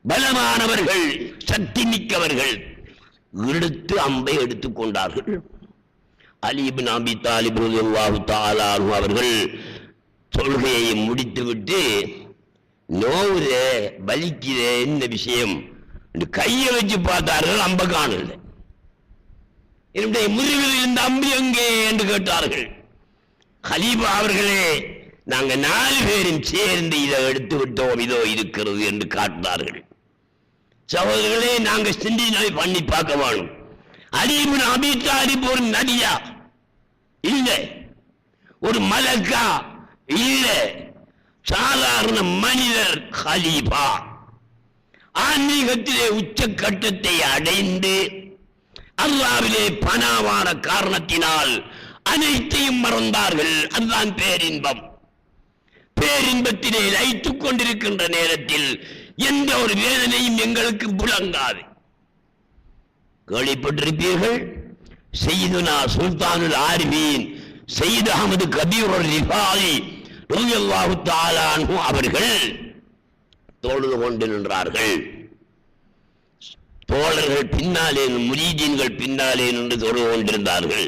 பலமானவர்கள், சக்தி மிக்கவர்கள், இழுத்து அம்பை எடுத்துக் கொண்டார்கள். அலி இப்னு அபீ தாலிப் ரலியல்லாஹு தஆலா அன்ஹு அவர்கள் தொழுகையை முடித்துவிட்டு, நோவுதே, வலிக்குதே, என்ன விஷயம் கையை வச்சு பார்த்தார்கள், அம்ப காணல. என்னுடைய முதுகில் இருந்த அம்பி எங்கே என்று கேட்டார்கள். கலீஃபா அவர்களே, நாங்க 4 பேரும் சேர்ந்து இதை எடுத்து விட்டோம், இதோ இருக்கிறது என்று காட்டினார்கள். சகோதரர்களே, நாங்க சிந்தனை பண்ணி பார்க்க வேணும். அலி இப்னு அபீ தாலிப் ஒரு நபியா? இல்ல. ஒரு மலக்கா? இல்ல. சாதாரண மனிதர். கலீஃபா ஆன்மீகத்திலே உச்சக்கட்டத்தை அடைந்து அல்லாஹ்விலே பனாவான காரணத்தினால் அனைத்தையும் மறந்தார்கள். அதுதான் பேரின்பம். பேரின்பத்திலே லயித்துக் கொண்டிருக்கின்ற நேரத்தில் எந்த ஒரு வேதனையும் எங்களுக்கு புலங்காது. கேள்விப்பட்டிருப்பீர்கள், சையதுனா சுல்தானுல் ஆரிஃபீன் சையது அஹ்மது கபீர் ரிஃபாயி ரலியல்லாஹு தஆலா அன்ஹு அவர்கள் தொழுது கொண்டு நின்றார்கள். தோழர்கள் பின்னாலே, முரீதீன்கள் பின்னாலே நின்று தொழுது கொண்டிருந்தார்கள்.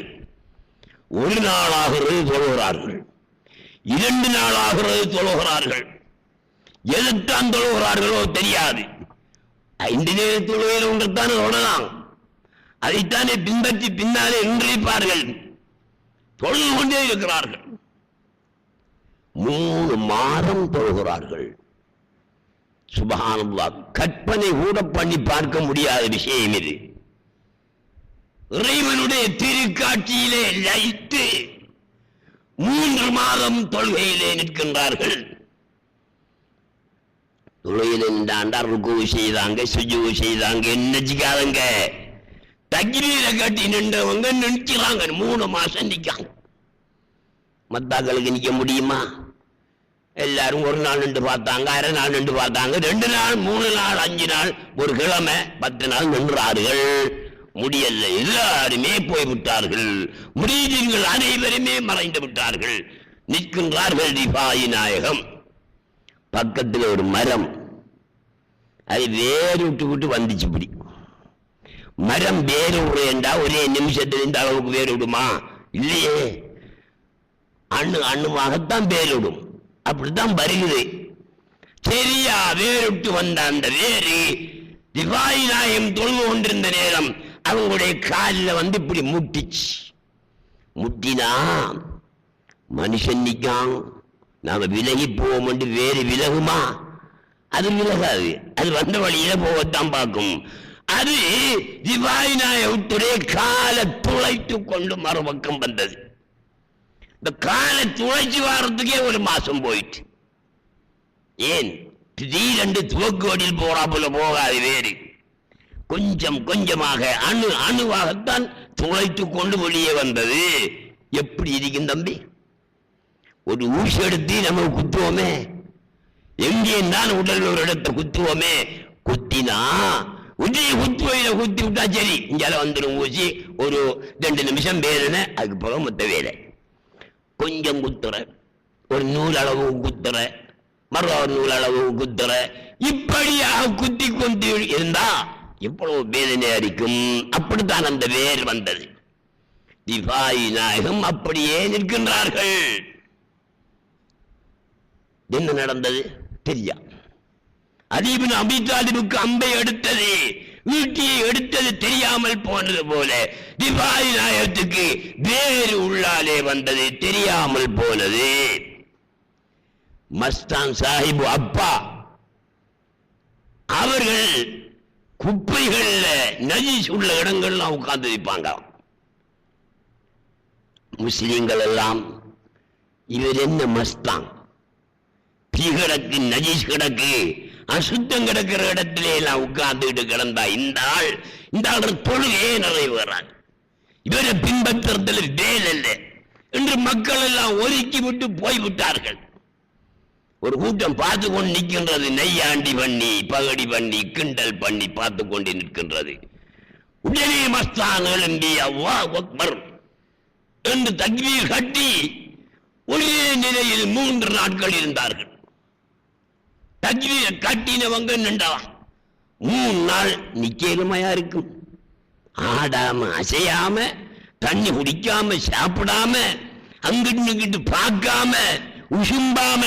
ஒரு நாளாகிறது தொழுகிறார்கள், 2 நாளாகிறது தொழுகிறார்கள். எதுத்தான் தொழுகிறார்களோ தெரியாது. 5 நேர தொழுகையில் ஒன்றுத்தானே தொடலாம், அதைத்தானே பின்பற்றி பின்னாலே நின்றிருப்பார்கள். தொழுது கொண்டே இருக்கிறார்கள். 3 மாதம் தொழுகிறார்கள். சுப்ஹானல்லாஹ், கற்பனை கூட பண்ணி பார்க்க முடியாத விஷயம் இது. இறைவனுடைய திருக்காட்சியிலே லயித்து 3 மாதம் தொழுகையிலே நிற்கின்றார்கள். தொழுகையில நின்றாண்டா ருக்கு செய்தாங்க, சுஜூது செய்தாங்க, நினைச்சுக்காதங்க. தக்பீர கட்டி நின்றவங்க நினைக்கிறாங்க 3 மாசம் நிற்காங்க. மத்தாக்களுக்கு நிக்க முடியுமா? எல்லாரும் ஒரு நாள் நின்று பார்த்தாங்க, அரை நாள் நின்று பார்த்தாங்க, 2 நாள், 3 நாள், 5 நாள், ஒரு கிழமை, 10 நாள் நின்றார்கள். முடியல, எல்லாருமே போய்விட்டார்கள். முரீதீன்கள் அனைவருமே மறைந்து விட்டார்கள். நிற்கின்றார்கள் ரிஃபாயி நாயகம். பக்கத்தில் ஒரு மரம், அது வேறு விட்டு வந்துச்சு. இப்படி மரம் வேறு விடுறா ஒரே நிமிஷத்தில் இந்த அளவுக்கு வேறு விடுமா? இல்லையே, அண்ணுவாகத்தான் வேறு விடும். அப்படித்தான் வருகிறது. சரியா வேறுட்டு வந்த அந்த வேறு ரிஃபாயி நாயகம் தொழுது கொண்டிருந்த நேரம் அவங்களுடைய காலில் இப்படி முட்டிச்சு. முட்டினா மனுஷன் நிற்கான், நாம விலகி போவோம் என்று வேறு விலகுமா? அது விலகாது. அது வந்த வழியில போகத்தான் பார்க்கும். அது ரிஃபாயி நாயகத்துடைய காலை துளைத்து கொண்டு மறுபக்கம் வந்தது. இந்த காலை துளைச்சு வாரத்துக்கே 1 மாசம் போயிட்டு. ஏன் திடீரென்று துவக்கோடியில் போறாப்புல போகாது. வேறு கொஞ்சம் கொஞ்சமாக அணுவாகத்தான் துளைத்து கொண்டு வெளியே வந்தது. எப்படி இருக்கும் தம்பி? ஒரு ஊசி எடுத்து நம்ம குத்துவோமே, எங்கே தான் உடல் ஒரு இடத்தை குத்துவோமே, குத்தினா உடைய குத்துவையில குத்தி விட்டா சரி, இங்கால வந்துடும் ஊசி. ஒரு 2 நிமிஷம் வேலைன்னு, அதுக்கு போக மொத்த வேலை. கொஞ்சம் குத்துற, ஒரு 100 அளவு குத்துற, மறுபடியும் 100 அளவு குத்துற, இப்படியாக குத்தி கொண்டு இருந்தா எவ்வளவு வேதனை அடிக்கும். அப்படித்தான் அந்த வேர் வந்தது. ரிஃபாயி நாயகம் அப்படியே நிற்கின்றார்கள். என்ன நடந்தது தெரியா? அலி இப்னு அபீ தாலிபுக்கு அம்பை எடுத்தது, ஈட்டியை எடுத்தது தெரியாமல் போனது போல ரிஃபாயி நாயகத்துக்கு வேறு உள்ளாலே வந்தது, தெரியாமல் போனது. மஸ்தான் சாஹிப் அப்பா அவர்கள் குப்பைகள்ல நஜீஸ் உள்ள இடங்கள்லாம் உட்கார்ந்து வைப்பாங்க. முஸ்லிம்கள் எல்லாம் இவர் என்ன மஸ்தான், தீ கிடக்கு, நஜீஸ் கிடக்கு, அசுத்தம் கிடக்கிற இடத்திலே எல்லாம் உட்கார்ந்துட்டு கிடந்தா இந்த ஆள் தொழுகையே நிறைவேறாங்க. இவரை பின்பற்றத்தில் வேலை இல்லை என்று மக்கள் எல்லாம் ஒதுக்கி விட்டு போய்விட்டார்கள். ஒரு கூட்டம் பார்த்து கொண்டு நிற்கின்றது, நெய்யாண்டி பண்ணி, பகடி பண்ணி, கிண்டல் பண்ணி பார்த்து கொண்டு நிற்கின்றது. உடனே மஸ்தான் எழும்பி அல்லாஹ் அக்பர் என்று தக்பீர் கட்டி ஒரே நிலையில் 3 நாட்கள் இருந்தார்கள். தக்பீர் கட்டினவங்க நின்றா 3 நாள் நிக்கலுமையா இருக்கும். ஆடாம அசையாம, தண்ணி குடிக்காம, சாப்பிடாம, அங்கிட்டு இங்கிட்டு பார்க்காம, உசும்பாம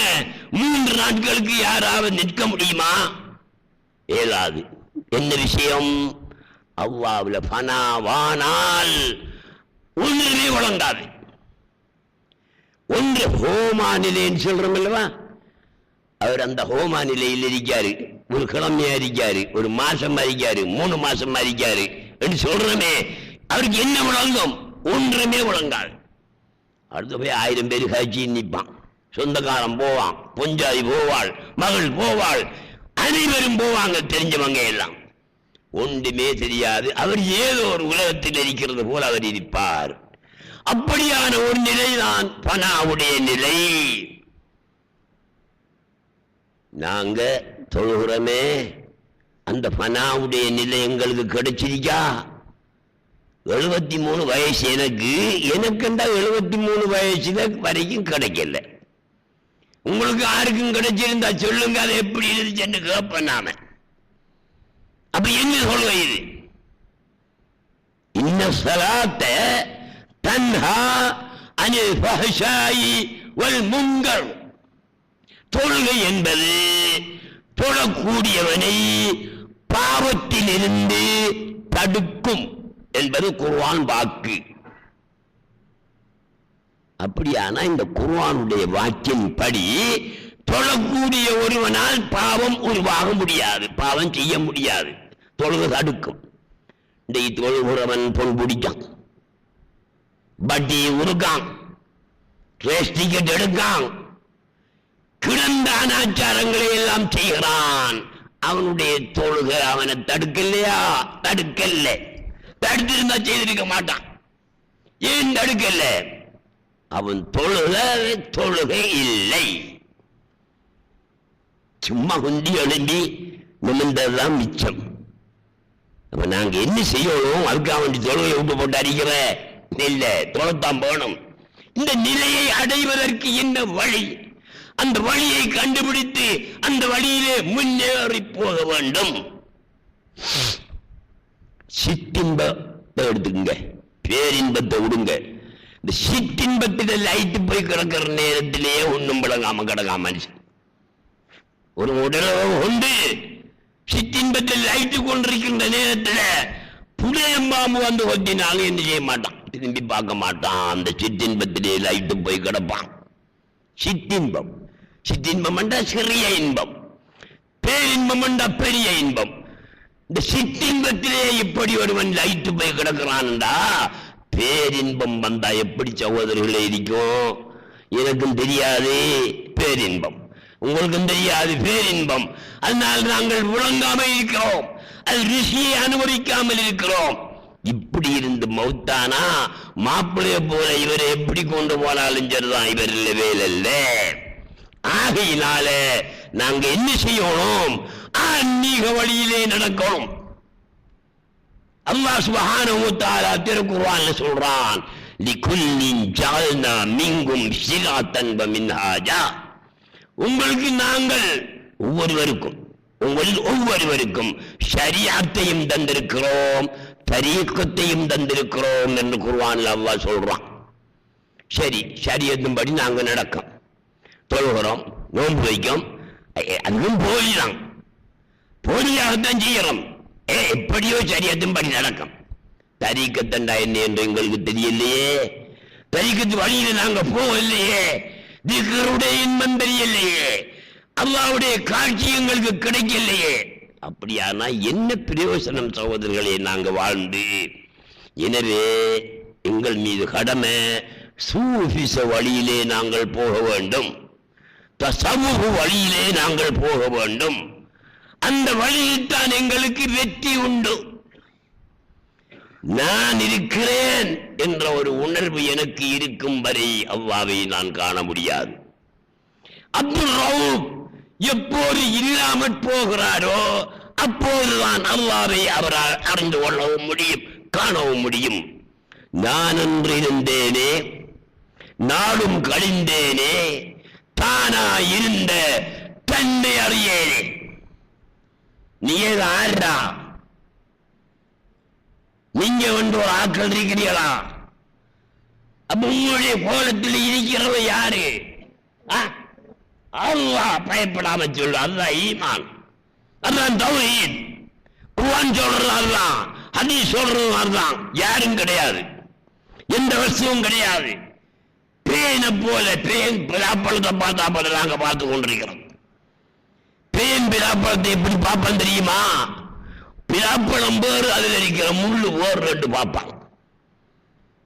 3 நாட்களுக்கு யாராவது நிற்க முடியுமா? இயலாது. என்ன விஷயம்? அல்லாஹ்வுல ஃபனாவானால் ஒன்றுமே வழங்காது. ஒன்று ஹோமா நிலைன்னு சொல்றோம் அல்லவா, அவர் அந்த ஹோமா நிலையில் இருக்காரு, ஒரு கிழமையா இருக்காரு, ஒரு மாசம் இருக்காரு, 3 மாசம் இருக்காரு என்று சொல்றமே, அவருக்கு என்ன வழங்கும்? ஒன்றுமே வழங்காது. அடுத்து போய் 1000 பேர் காட்சி நிற்பான், சொந்தக்காரன் போவான், பொஞ்சாதி போவாள், மகள் போவாள், அனைவரும் போவாங்க, தெரிஞ்சவங்க எல்லாம். ஒன்றுமே தெரியாது. அவர் ஏதோ ஒரு உலகத்தில் இருக்கிறது போல அவர் இருப்பார். அப்படியான ஒரு நிலைதான் பனாவுடைய நிலை. நாங்க தொழுகிறோமே, அந்த பனாவுடைய நிலை எங்களுக்கு கிடைச்சிருக்கா? 73 வயசு எனக்குண்டா 73 வயசுல வரைக்கும் கிடைக்கல. உங்களுக்கு யாருக்கும் கிடைச்சிருந்தா சொல்லுங்க, அது எப்படி இருந்துச்சுன்னு கேட்பேன் நாம. அப்ப என்ன சொல்லுவ இது? இன்ன ஸலாத்த தன்ஹா அனில் ஃபஹ்ஷாயி வல் முன்கர். தொழுகை என்பது தொழக்கூடியவனை பாவத்திலிருந்து தடுக்கும் என்பது குர்ஆன் வாக்கு. அப்படியானா இந்த குர்ஆனுடைய வாக்கின் படி தொழக்கூடிய ஒருவனால் பாவம் உருவாக முடியாது, பாவம் செய்ய முடியாது, தொழுகை தடுக்கும். இந்த தொழுகிறவன் பொன் பிடிக்கான், பட்டி உருக்கான், ரேஸ் டிக்கெட் எடுக்கான், கிடந்த அனாச்சாரங்களை எல்லாம் செய்கிறான். அவனுடைய தொழுகை அவனை தடுக்கலையா? தடுக்கல. தடுத்திருந்தா செய்திருக்க மாட்டான். ஏன் தடுக்கல? அவன் தொழுகை இல்லை. சும்மா குந்தி எழும்பி நிமிர்ந்ததுதான் மிச்சம். அப்ப நாங்க என்ன செய்யணும்? அதுக்கு அவன் தொழுகை விட்டு போட்டு அடிக்கிற இல்ல, தொலைத்தான் போகணும். இந்த நிலையை அடைவதற்கு என்ன வழி? அந்த வழியை கண்டுபிடித்து அந்த வழியிலே முன்னேறி போக வேண்டும். சிற்றின்பத்தை எடுத்துங்க, பேரின்பத்தை விடுங்க. இந்த சிற்றின்பத்தில லைட்டு போய் கிடக்கிற நேரத்திலேயே ஒன்றும் விளங்காம கிடக்காம மனுஷன் ஒரு உடலோ உண்டு. சிற்றின்பத்தில் லைட்டு கொண்டிருக்கின்ற நேரத்தில் புளியம்பாம்பு வந்து கொத்தினாலும் என்ன செய்ய மாட்டான், திரும்பி பார்க்க மாட்டான். அந்த சிற்றின்பத்திலே லைட்டு போய் கிடப்பான். சிற்றின்பம், சிற்றின்பம் என்றா சிறிய இன்பம், பேரின்பம் என்றா பெரிய இன்பம். இந்த சிற்றின்பத்திலே இப்படி ஒருவன் லைட்டு போய் கிடக்கிறான்டா, பேரின்பம் வந்தா எப்படி சகோதரர்களே இருக்கும்? எனக்கும் தெரியாது பேரின்பம், உங்களுக்கும் தெரியாது பேரின்பம். அதனால் நாங்கள் விளங்காமல் இருக்கிறோம், அது ருசியை அனுபவிக்காமல் இருக்கிறோம். இப்படி இருந்து மௌத்தானா மாப்பிளைய போல இவரை எப்படி கொண்டு போனாலும் சரிதான், இவர் வேலைல்ல. ஆகையினால நாங்க என்ன செய்யணும்? ஆன்மீக வழியிலே நடக்கணும். அல்லாஹ் சுப்ஹானஹு வ தஆலா திருக்குர்ஆன்ல சொல்றான், லிகுல்லின் ஜஅல்னா மின்கும் ஷிராத்தன் வ மின்ஹாஜா. உங்களுக்கு நாங்கள் ஒவ்வொருவருக்கும், உங்களில் ஒவ்வொருவருக்கும் ஷரியத்தையும் தந்திருக்கிறோம், தரீக்கத்தையும் தந்திருக்கிறோம் என்று குர்ஆன்ல அல்லாஹ் சொல்றான். சரி, ஷரியத்தின்படி நாங்க நடக்கும், தொழுகிறோம், நோன்பு வைக்கும், அதுவும் போலிதான், போலியாகத்தான் செய்யறோம். எப்படியோ ஷரியத்தின்படி நடக்கும். தரீக்கத்தண்டா என்ன என்று எங்களுக்கு தெரியலையே, தரீக்கத்து வழியில நாங்க போகலையே, திக்ருடைய இன்பம் தெரியலையே, அல்லாஹ்வுடைய காட்சி எங்களுக்கு கிடைக்கலையே. அப்படியானா என்ன பிரயோசனம் சகோதரர்களே நாங்க வாழ்ந்து? எனவே எங்கள் மீது கடமை, சூஃபிச வழியிலே நாங்கள் போக வேண்டும், தஸவ்வுஃப் வழியிலே நாங்கள் போக வேண்டும். அந்த வழியில்தான் எங்களுக்கு வெற்றி உண்டு. நான் இருக்கிறேன் என்ற ஒரு உணர்வு எனக்கு இருக்கும் வரை அல்லாஹ்வை நான் காண முடியாது. அப்துல் ரவுஃப் எப்போது இல்லாமற் போகிறாரோ அப்போதுதான் அல்லாஹ்வை அவரால் அறிந்து கொள்ளவும் முடியும், காணவும் முடியும். நான் என்று இருந்தேனே, நாடும் கழிந்தேனே, தானா இருந்த தன்னை அறியேனே. நீ ஆறா? நீங்க வந்து ஒரு ஆட்கள் இருக்கிறீங்களா? அப்ப உங்களுடைய கோலத்தில் இருக்கிறவ யாரு? அல்லாஹ். பயப்படாம சொல்லு, அதுதான் ஈமான், அதுதான் தௌஹீத். குர்ஆன் சொல்றது அதுதான், ஹதீஸ் சொல்றது அதுதான். யாரும் கிடையாது, எந்த வசதியும் கிடையாது. பேனை போல பேன் பிலாப்பழத்தை பார்த்தா போல நாங்க பார்த்து கொண்டிருக்கிறோம். பேன் பிலாப்பழத்தை எப்படி பார்ப்போம் தெரியுமா? பிலாப்பழம் வேறு, அதில் இருக்கிற முள்ளு வேறு ரெண்டு பார்ப்பாங்க.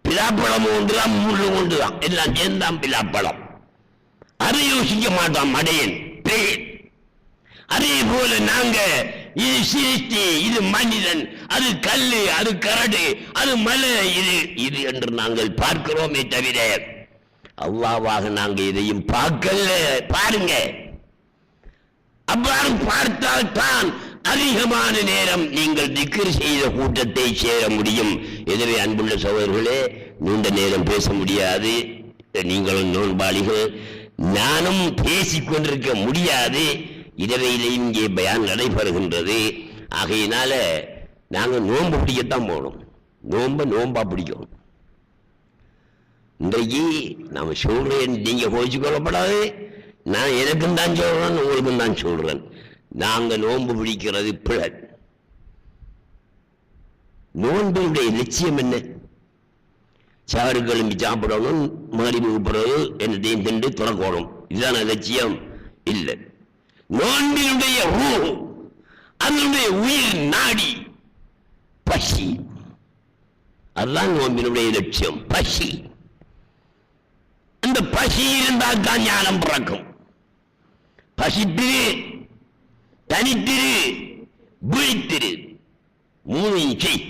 பிலாப்பழம் ஒன்றுதான், முள்ளு ஒன்றுதான், எல்லாம் சேர்ந்தான் பிலாப்பழம். அதை யோசிக்க மாட்டான் மடையன் பேன். அதே போல நாங்க இது சிருஷ்டி, இது மனிதன், அது கல்லு, அது கரடு, அது மலை, இது இது என்று நாங்கள் பார்க்கிறோமே தவிர அல்லாஹ்வாக நாங்க இதையும் பார்க்கல. பாருங்க, அவ்வாறு பார்த்தால் தான் அதிகமான நேரம் நீங்கள் திக்ர் செய்த கூட்டத்தை சேர முடியும். எனவே அன்புள்ள சகோதரர்களே, நீண்ட நேரம் பேச முடியாது. நீங்களும் நோன்பாளிகள், நானும் பேசிக் கொண்டிருக்க முடியாது. இரவையிலே இங்கே பயான் நடைபெறுகின்றது. ஆகையினால நாங்கள் நோன்பு பிடிக்கத்தான் போகணும். நோன்பா பிடிக்கும். இன்றைக்கு நாம் சொல்றேன், நீங்க கோச்சு கொள்ளப்படாது. நான் எனக்கும் தான் சொல்றேன், உங்களுக்கும் தான் சொல்றேன். நாங்க நோன்பு பிடிக்கிறது பிழை. நோன்புடைய லட்சியம் என்ன? சாறு கிளம்பி சாப்பிடணும், மகரிபுக்கு பிறகு என்னத்தையும் திண்டு துறக்கணும், இதுதான லட்சியம்? இல்லை. நோன்பினுடைய அதனுடைய உயிர் நாடி பசி. அதுதான் நோன்பினுடைய லட்சியம், பசி. அந்த பசி இருந்தால் தான் ஞானம் பிறக்கும். பசித்திரு, தனித்திரு, விழித்திரு, மூணையும் செய்.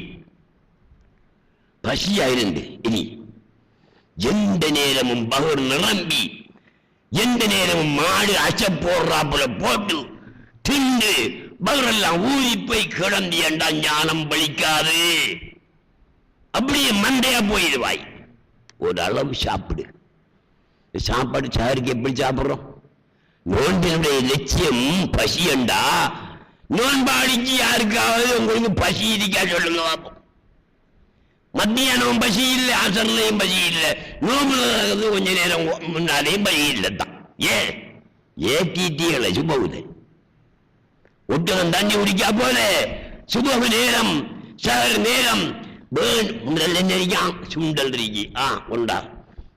பசியாயிருந்து இனி எந்த நேரமும் பகர் நிரம்பி, எந்த நேரமும் மாடு அச்ச போடுறாப்புல போட்டு திண்டு பகரெல்லாம் ஊறி போய் கிடந்து என்றா ஞானம் பலிக்காது. அப்படியே மண்டையா போயிடுவாய். ஒரு அளவு சாப்பிடு. சாப்பாடு சாருக்கு எப்படி சாப்பிடுறோம்? நோன்பினுடைய லட்சியம் பசி என்றா, நோன்பாடிக்கு யாருக்காவது உங்களுக்கு பசி இருக்கா சொல்லுங்க பார்ப்போம். மத்தியானம் பசி இல்லை, அசர்லையும் பசி இல்லை, நோம்பு கொஞ்ச நேரம் முன்னாலேயும் பசி இல்லை தான். ஏற்றிகளை சுபகுது ஒட்டகம் தண்ணி குடிக்கா போல சுபக நேரம் சகர் நேரம் முதல்ல என்ன இருக்கான்? சுண்டல் இருக்கி கொண்டா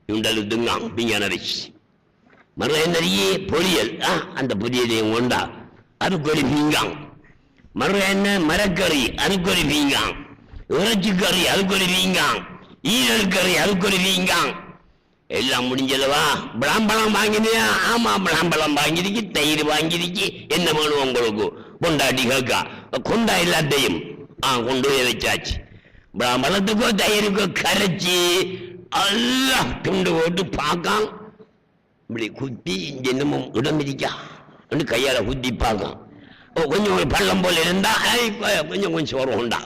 சுண்டல் துங்கான் பிங்கனரிசி. மறு என்ன பொரியல், அந்த பொரியலையும் கொண்டா அதுக்கொரு பீங்கான். மறு என்ன மரக்கறி, அதுக்கொரு பீங்கான். இறைச்சி கறி, அதுக்கொரு வீங்கான். ஈரல் கறி, அதுக்கொரு வீங்கான். எல்லாம் முடிஞ்சதுவா? விளாம்பழம் வாங்கினியா? ஆமா, விளாம்பழம் வாங்கிருக்கு, தயிர் வாங்கிருக்கு. என்ன வேணும் உங்களுக்கு? கொண்டாட்டி கேட்கா. கொண்டா எல்லாத்தையும் கொண்டு போய் வச்சாச்சு. விளாம்பழத்துக்கோ தயிருக்கோ கரைச்சி எல்லாம் துண்டு போட்டு பார்க்கான். இப்படி குத்தி என்னமோ இடம் இருக்கா கையால குத்தி பார்க்கான். கொஞ்சம் பள்ளம் போல இருந்தா கொஞ்சம் சோறு உண்டா.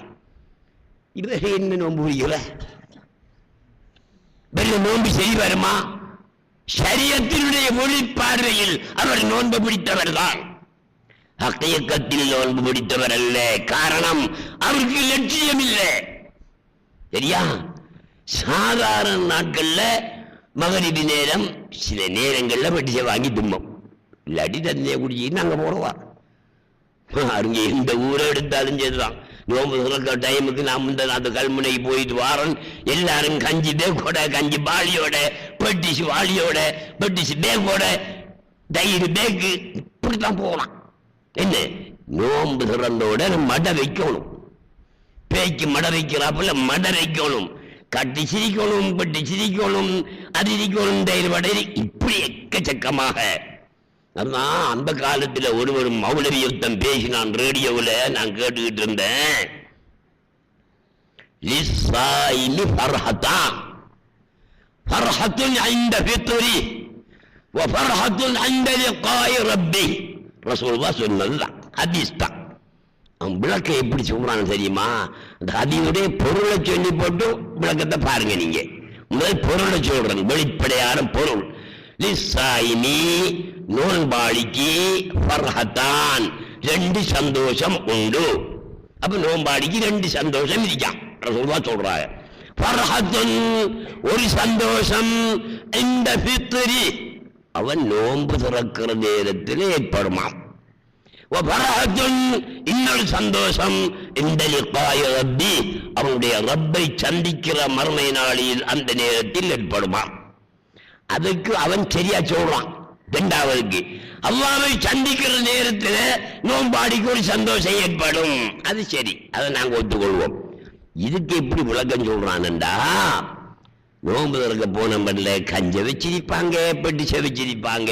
இது என்ன நோன்பு பிடிக்கல? வெள்ள நோன்பு செய்வாருமா? ஷரியத்தினுடைய ஒளிப்பார்வையில் அவர் நோன்பு பிடித்தவர் தான். ஹக்கீகத்தில் நோன்பு பிடித்தவர் அல்ல. காரணம், அவருக்கு லட்சியம் இல்லை. சரியா? சாதாரண நாட்கள்ல மகரிபி நேரம் சில நேரங்கள்ல வெட்டிசை வாங்கி தும்மம், இல்லாட்டி தண்ணியை குடிச்சின்னு அங்க போடுவார். அங்க எந்த ஊரை எடுத்தாலும் சரிதான். நோம்பு திறக்க டைமுக்கு நான் முந்தின அந்த கல்முனைக்கு போயிட்டு வாரன். எல்லாரும் கஞ்சி பேக்கோட, கஞ்சி பாலியோட, பெட்டிஸ் வாளியோட, பெட்டிஸ் பேக்கோட, தயிர் பேக்கு, இப்படித்தான் போகலாம். என்ன நோம்பு திறந்தோட மடை வைக்கணும். பேய்க்கு மடை வைக்கிறாப்புல மடை வைக்கணும். கட்டி சிரிக்கணும், பெட்டி சிரிக்கணும், அது இருக்கணும், தயிர் வடை, இப்படி எக்கச்சக்கமாக. அதுதான் அந்த காலத்துல ஒரு மௌலவி யுத்தம் பேசினான் ரேடியோவில், நான் கேட்டுக்கிட்டு இருந்தேன். விளக்க எப்படி சொல்றான்னு தெரியுமா? அந்த ஹதீஸுடைய பொருளை சொல்லி போட்டு விளக்கத்தை பாருங்க. நீங்க முதல் பொருளை சொல்றேன், வெளிப்படையான பொருள். நோன்பாளிக்கு ஃபர்ஹத்தான், ரெண்டு சந்தோஷம் உண்டு. அப்ப நோன்பாளிக்கு ரெண்டு சந்தோஷம் இருக்கான். ரசூலுல்லாஹ் சொல்றாங்க, ஃபர்ஹத்துன், ஒரு சந்தோஷம், இந்த ஃபித்ரி, அவன் நோன்பு திறக்கிற நேரத்தில் ஏற்படுமாம். இன்னொரு சந்தோஷம் இந்த லிகாய ரப்பி, அவனுடைய ரப்பை சந்திக்கிற மறுமை நாளில் அந்த நேரத்தில் ஏற்படுமா. அதுக்கு அவன் சரியா சொல்றான். இரண்டாவதுக்கு அல்லாஹ்வை சந்திக்கிற நேரத்தில் நோம்பாடிக்கு ஒரு சந்தோஷம் ஏற்படும். அது சரி, அதை நாங்கள் ஒத்துக்கொள்வோம். இதுக்கு எப்படி விளக்கம் சொல்றான்டா, நோம்பு திறக்க போனம்பர்ல கஞ்ச வச்சிருப்பாங்க, பெட்டிசை வச்சிருப்பாங்க,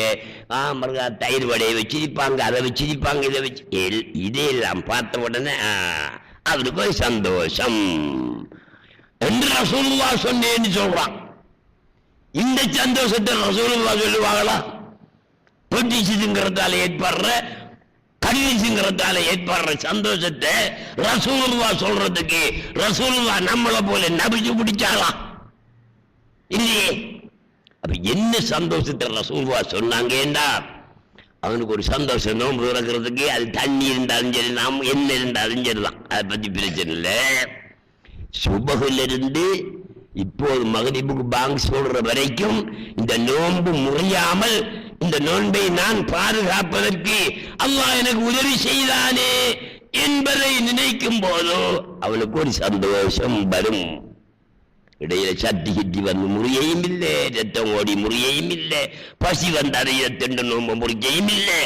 மறுகா தயிர் வடையை வச்சிருப்பாங்க, அதை வச்சிருப்பாங்க, இதை வச்சு இதையெல்லாம் பார்த்த உடனே அவருக்கு ஒரு சந்தோஷம் என்று ரசூலுல்லாஹ் சொன்னேன்னு சொல்றான். இந்த சந்தோஷத்தை ரசூலுல்லாஹ் சொல்லுவாங்களா? பெட்டிசுங்கிறதால ஏற்படுற, கடிசுங்கிறதால ஏற்படுற சந்தோஷத்தை ரசூலுல்லாஹ் சொல்றதுக்கு ரசூலுல்லாஹ் நம்மளை போல நபிச்சு பிடிச்சாலாம் இல்லையே. அப்ப என்ன சந்தோஷத்தை ரசூலுல்லாஹ் சொன்னாங்கடா, அவனுக்கு ஒரு சந்தோஷம் நோன்பு திறக்கிறதுக்கு. அது தண்ணி இருந்தாலும் சரி, நாம் என்ன இருந்தாலும் சரிதான், அதை பத்தி பிரச்சனை இல்லை. சுபகிலிருந்து இப்போது மகரிபுக்கு பாங்க் சொல்ற வரைக்கும் இந்த நோன்பு முறியாமல் இந்த நோன்பை நான் பாதுகாப்பதற்கு அல்லாஹ் எனக்கு உதவி செய்தானே என்பதை நினைக்கும் போதோ அவனுக்கு ஒரு சந்தோஷம் வரும். இடையில சட்டி கிட்டி வந்து முறியையும் இல்லை, ரத்தம் ஓடி முறியையும் இல்லை, பசி வந்த அடையத்தின் நோன்பு முறியையும் இல்லை.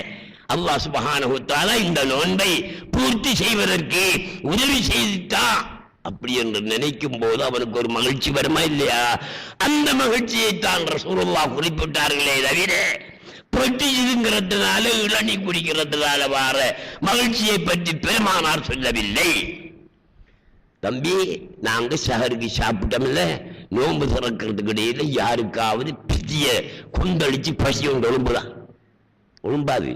அல்லாஹ் சுப்ஹானஹு வ தஆலா இந்த நோன்பை பூர்த்தி செய்வதற்கு உதவி செய்துட்டான். அப்படி என்று நினைக்கும் போது அவனுக்கு ஒரு மகிழ்ச்சி வருமா இல்லையா? அந்த மகிழ்ச்சியை தான் ரசூலுல்லாஹ் குறிப்பிட்டார்களே தவிர பொட்டிங்கிறதுனால இளநீ குடிக்கிறதுனால வார மகிழ்ச்சியை பற்றி பெருமானார் சொல்லவில்லை. தம்பி, நாங்க சஹருக்கு சாப்பிட்டோம்ல, நோன்பு திறக்கிறதுக்கு இடையில யாருக்காவது பிதிய கொந்தளிச்சு பசி ஒன்று ஒழும்புதான் ஒழும்பாது.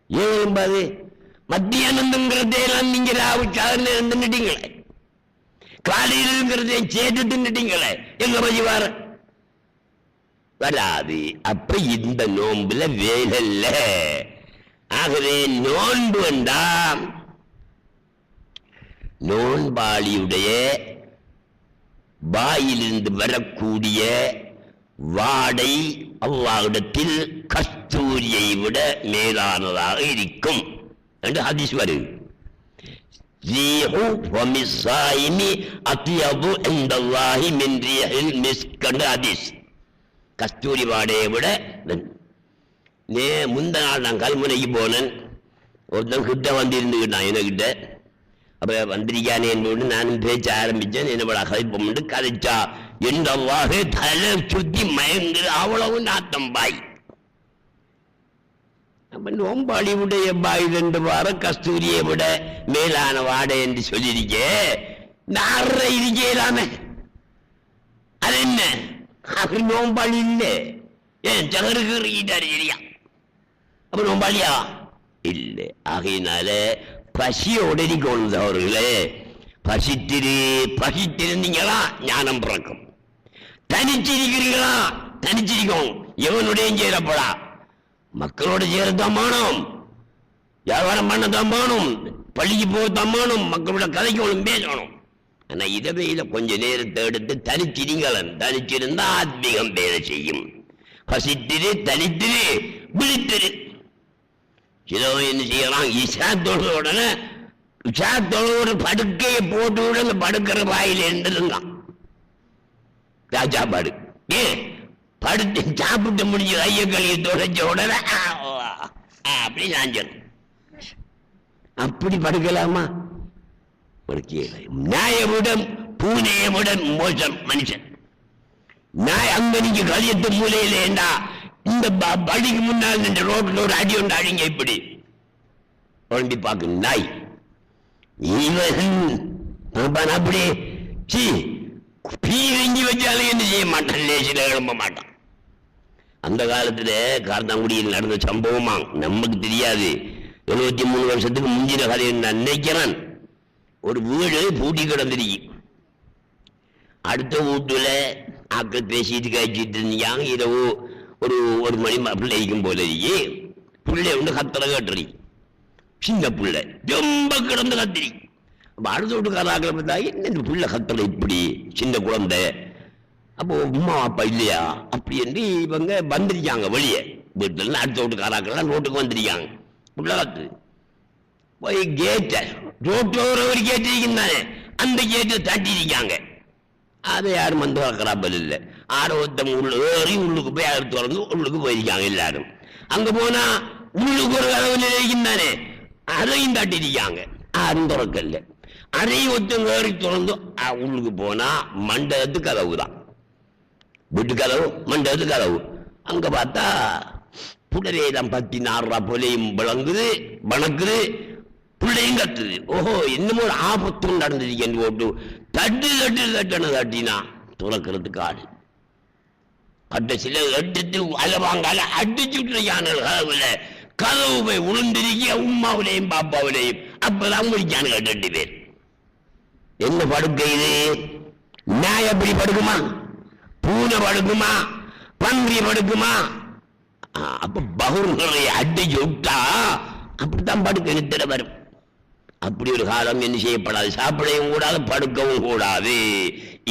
ஏன் ஒழும்பாது? மத்தியானங்கிறதையெல்லாம் நீங்க ராவுச்சாக இருந்துட்டீங்களே, காலையிலுங்கிறதையும் சேர்த்து தின்னுட்டீங்களே, எங்க பசி வார வராது. அப்ப இந்த நோன்புல வேலைல்ல. ஆகவே நோன்பு வேண்டாம். நோன்பாளியுடைய வாயிலிருந்து வரக்கூடிய வாடை அல்லாஹ்விடத்தில் கஸ்தூரியை விட மேலானதாக இருக்கும் என்று ஹதீஸ் வருது. கஸ்தூரி வாடையை விட. முந்த நாள் நான் கல்முனைக்கு போனேன். ஒருத்தன் கிட்ட வந்து இருந்துக்கிட்டான் என்கிட்ட. அப்ப வந்திருக்கானேன்னு நானும் பேச்ச ஆரம்பிச்சேன். என்னோட கதைப்போம் கதைச்சா என்றவாக தலை சுத்தி மயங்குது, அவ்வளவு நாத்தம் பாய். அப்ப நோம்பாளியுடைய பாய் 2 வாரம் கஸ்தூரியை விட மேலான வாடை என்று சொல்லியிருக்க. நார இருக்கலாமே, அது என்ன? அது நோம்பாளி இல்லை. ஏன் ஜகருக்கு இறங்கிட்டாரு சரியா? அப்ப நோம்பாளியா இல்லை. ஆகையினால பசியோட இருக்கணும் அவர்களே. பசித்திருந்தீங்களா ஞானம் பிறக்கும். தனிச்சிருக்கிறீங்களா? தனிச்சிருக்கோம். எவனுடையும் சேரப்படா, மக்களோட சேரத்தான் மானும், வியாபாரம் பண்ணத்தான் மானும், பள்ளிக்கு போகத்தான் மானும், மக்களோட கதைக்கணும், பேசணும். ஆனா இதை கொஞ்ச நேரத்தை எடுத்து தனிச்சிருங்களன். தனிச்சிருந்தா ஆத்மீகம் வேலை செய்யும். பசித்திரு, தனித்திரு, விழித்திரு. இதோ என்ன செய்யலாம், இஷாத்தோட உடனே இஷாத்தோட படுக்கையை போட்டு விட அந்த படுக்கிற வாயில இருந்திருந்தான் சாப்பாடு. ஏன் படுத்து சாப்பிட்டு முடிஞ்ச கையை கழுவி தொடச்ச உடனே அப்படி சாஞ்சல். அப்படி படுக்கலாமா? நாயவிடம் பூனையவிடம் மோசம் மனுஷன். நாய் அங்கனிக்கு கலியத்து மூலையில ஏண்டா இந்த பள்ளிக்கு முன்னால் இந்த ரோட்ல ஒரு அடி ஒன்று அடிங்க இப்படி குழம்பி பார்க்க நாய். இவன் அப்படி பீரங்கி வச்சாலும் என்ன செய்ய மாட்டான், லேசில எழும்ப மாட்டான். அந்த காலத்துல கார்த்தாங்குடியில் நடந்த சம்பவமா, நமக்கு தெரியாது. 73 வருஷத்துக்கு முந்தின கதையை நான் நினைக்கிறேன். ஒரு வீடு பூட்டி கிடந்துருக்கு. அடுத்த வீட்டுல ஆக்கள் பேசிட்டு காய்ச்சிட்டு இருந்தாங்க. இரவு ஒரு மணி பிள்ளை இருக்கும் போல பிள்ளை வந்து கத்தலை கேட்டுறி. சின்ன பிள்ளை ரொம்ப கிடந்து கத்திரி. அப்ப அடுத்த வீட்டுக்காராக்களை பார்த்தா என்ன இந்த பிள்ளை கத்தலை இப்படி, சின்ன குழந்தை. அப்போ உமா அப்பா இல்லையா அப்படி என்று இவங்க வந்திருக்காங்க வெளியே. வீட்டுல அடுத்த வீட்டுக்காராக்கெல்லாம் ரோட்டுக்கு வந்திருக்காங்க. பிள்ளை கத்து போய் கேட்ட ரோட்டோர ஒரு கேட்டு இருக்குந்தானே அந்த கேட்டை தட்டிருக்காங்க. அதை யாரும் வந்து வளர்க்குறாப்பல் இல்லை. ஆரோத்தம் ஏறி உள்ளுக்கு போய் அதை திறந்து உள்ளுக்கு போயிருக்காங்க எல்லாரும். அங்க போனா உள்ளுக்கு ஒரு கதவு நினைக்கின்றானே அதையும் தட்டிருக்காங்க, யாரும் திறக்கல. அதையும் ஒருத்தங்க ஏறி திறந்து உள்ளுக்கு போனா மண்டபத்து கதவு தான், வீட்டு கதவு, மண்டபத்து கதவு. அங்க பார்த்தா புடவேதம் பத்தி நாடுறா போலையும் விளங்குது, வணக்குது, பிள்ளையும் கத்துது. ஓஹோ, என்னமோ ஒரு ஆபத்தும் நடந்துருக்கேன்னு போட்டு தட்டினா துறக்கிறதுக்கு ஆடு கட்ட சில எடுத்து அலவாங்கால அடிச்சுட்டு கதவுல கதவு போய் உளுந்திருக்கிய உம்மாவிலையும் பாப்பாவிலையும். அப்பதான் முடிச்சானுங்க 2 பேர். என்ன படுக்கை இது? நாய் எப்படி படுக்குமா? பூனை படுக்குமா? பன்றி படுக்குமா? அப்ப பகுர்களை அடிச்சு விட்டா அப்படித்தான் படுக்க நித்திர வரும். அப்படி ஒரு காலம் என்ன செய்யப்படாது, சாப்பிடவும் கூடாது, படுக்கவும் கூடாது.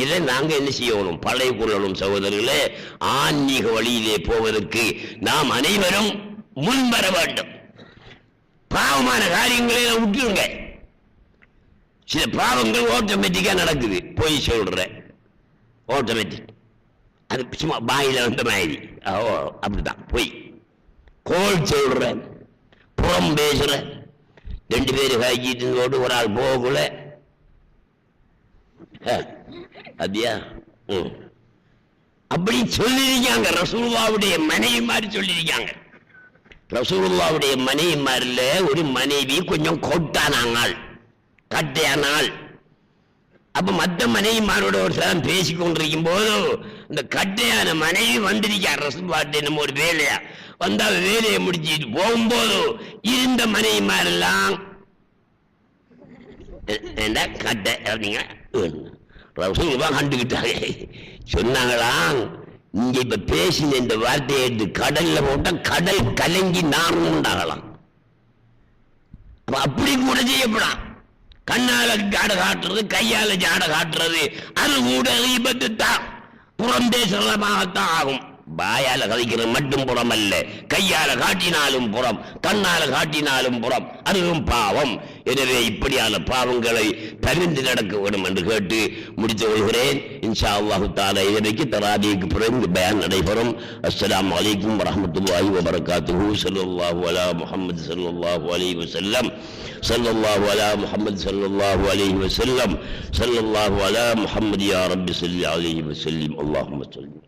இதை நாங்க என்ன செய்யணும், பழைய கொள்ளணும் சகோதரர்களே. ஆன்மீக வழியிலே போவதற்கு நாம் அனைவரும் முன்வர வேண்டும். பாவமான காரியங்களை விட்டுருங்க. சில பாவங்கள் ஆட்டோமேட்டிக்கா நடக்குது. போய் சொல்ற ஆட்டோமேட்டிக், அது சும்மா பாயில வந்த மாதிரி. அப்படிதான் போய் கோல் சொல்ற, புறம் பேசுற, 2 பேரு காய்ச்சிட்டு போட்டு ஒரு ஆள் போகல. அப்படியா? அப்படி சொல்லியிருக்காங்க. ரசூலுல்லாஹ்வுடைய மனைவி மாதிரி சொல்லியிருக்காங்க. ரசூலுல்லாஹ்வுடைய மனைவி மாதிரில ஒரு மனைவி கொஞ்சம் கொட்டானாங்கள், கட்டையானால். அப்ப மற்ற மனைவிமாரோட ஒரு சிலம் பேசிக்கொண்டிருக்கும் போது இந்த கட்டையான மனைவி வந்திருக்கார் ரசூலுல்லாஹ்ட்ட. நம்ம ஒரு வேலையா வந்தா வேலையை முடிச்சுட்டு போகும்போது இருந்த மனைவிமாரெல்லாம் கட்டை அப்படிங்க ரசூலுல்லாஹ் கண்டுகிட்டாங்க. சொன்னாங்களாம், நீங்க இப்ப பேசின இந்த வார்த்தையை எடுத்து கடல்ல போட்டா கடல் கலங்கி நார்முண்டாகலாம். அப்படி கூட செய்யப்படாம். கண்ணால ஜாட காட்டுறது, கையால ஜாட காட்டுறது, அது கூட ஈபத்து தான், புறம் பேசுறமாகத்தான் ஆகும். வாயால கதைக்கிறது மட்டும் புறம் அல்ல, கையால காட்டினாலும் புறம், கண்ணால காட்டினாலும் புறம், அதுவும் பாவம். எனவே இப்படியான பாவங்களை தவிர்த்து நடக்க வேண்டும் என்று கேட்டு முடித்துக் கொள்கிறேன். இன்ஷா அல்லாஹு தஆலா இதற்கு தராபிக்கு பிறகு பயான் நடைபெறும். அஸ்ஸலாமு அலைக்கும் வரஹ்மத்துல்லாஹி வபரகாத்துஹு. ஸல்லல்லாஹு அலா முஹம்மது ஸல்லல்லாஹு அலைஹி வஸல்லம், ஸல்லல்லாஹு அலா முஹம்மது ஸல்லல்லாஹு அலைஹி வஸல்லம், ஸல்லல்லாஹு அலா முஹம்மது யா ரப்பி ஸல்லி அலைஹி வஸல்லம். அல்லாஹும்ம ஸல்லி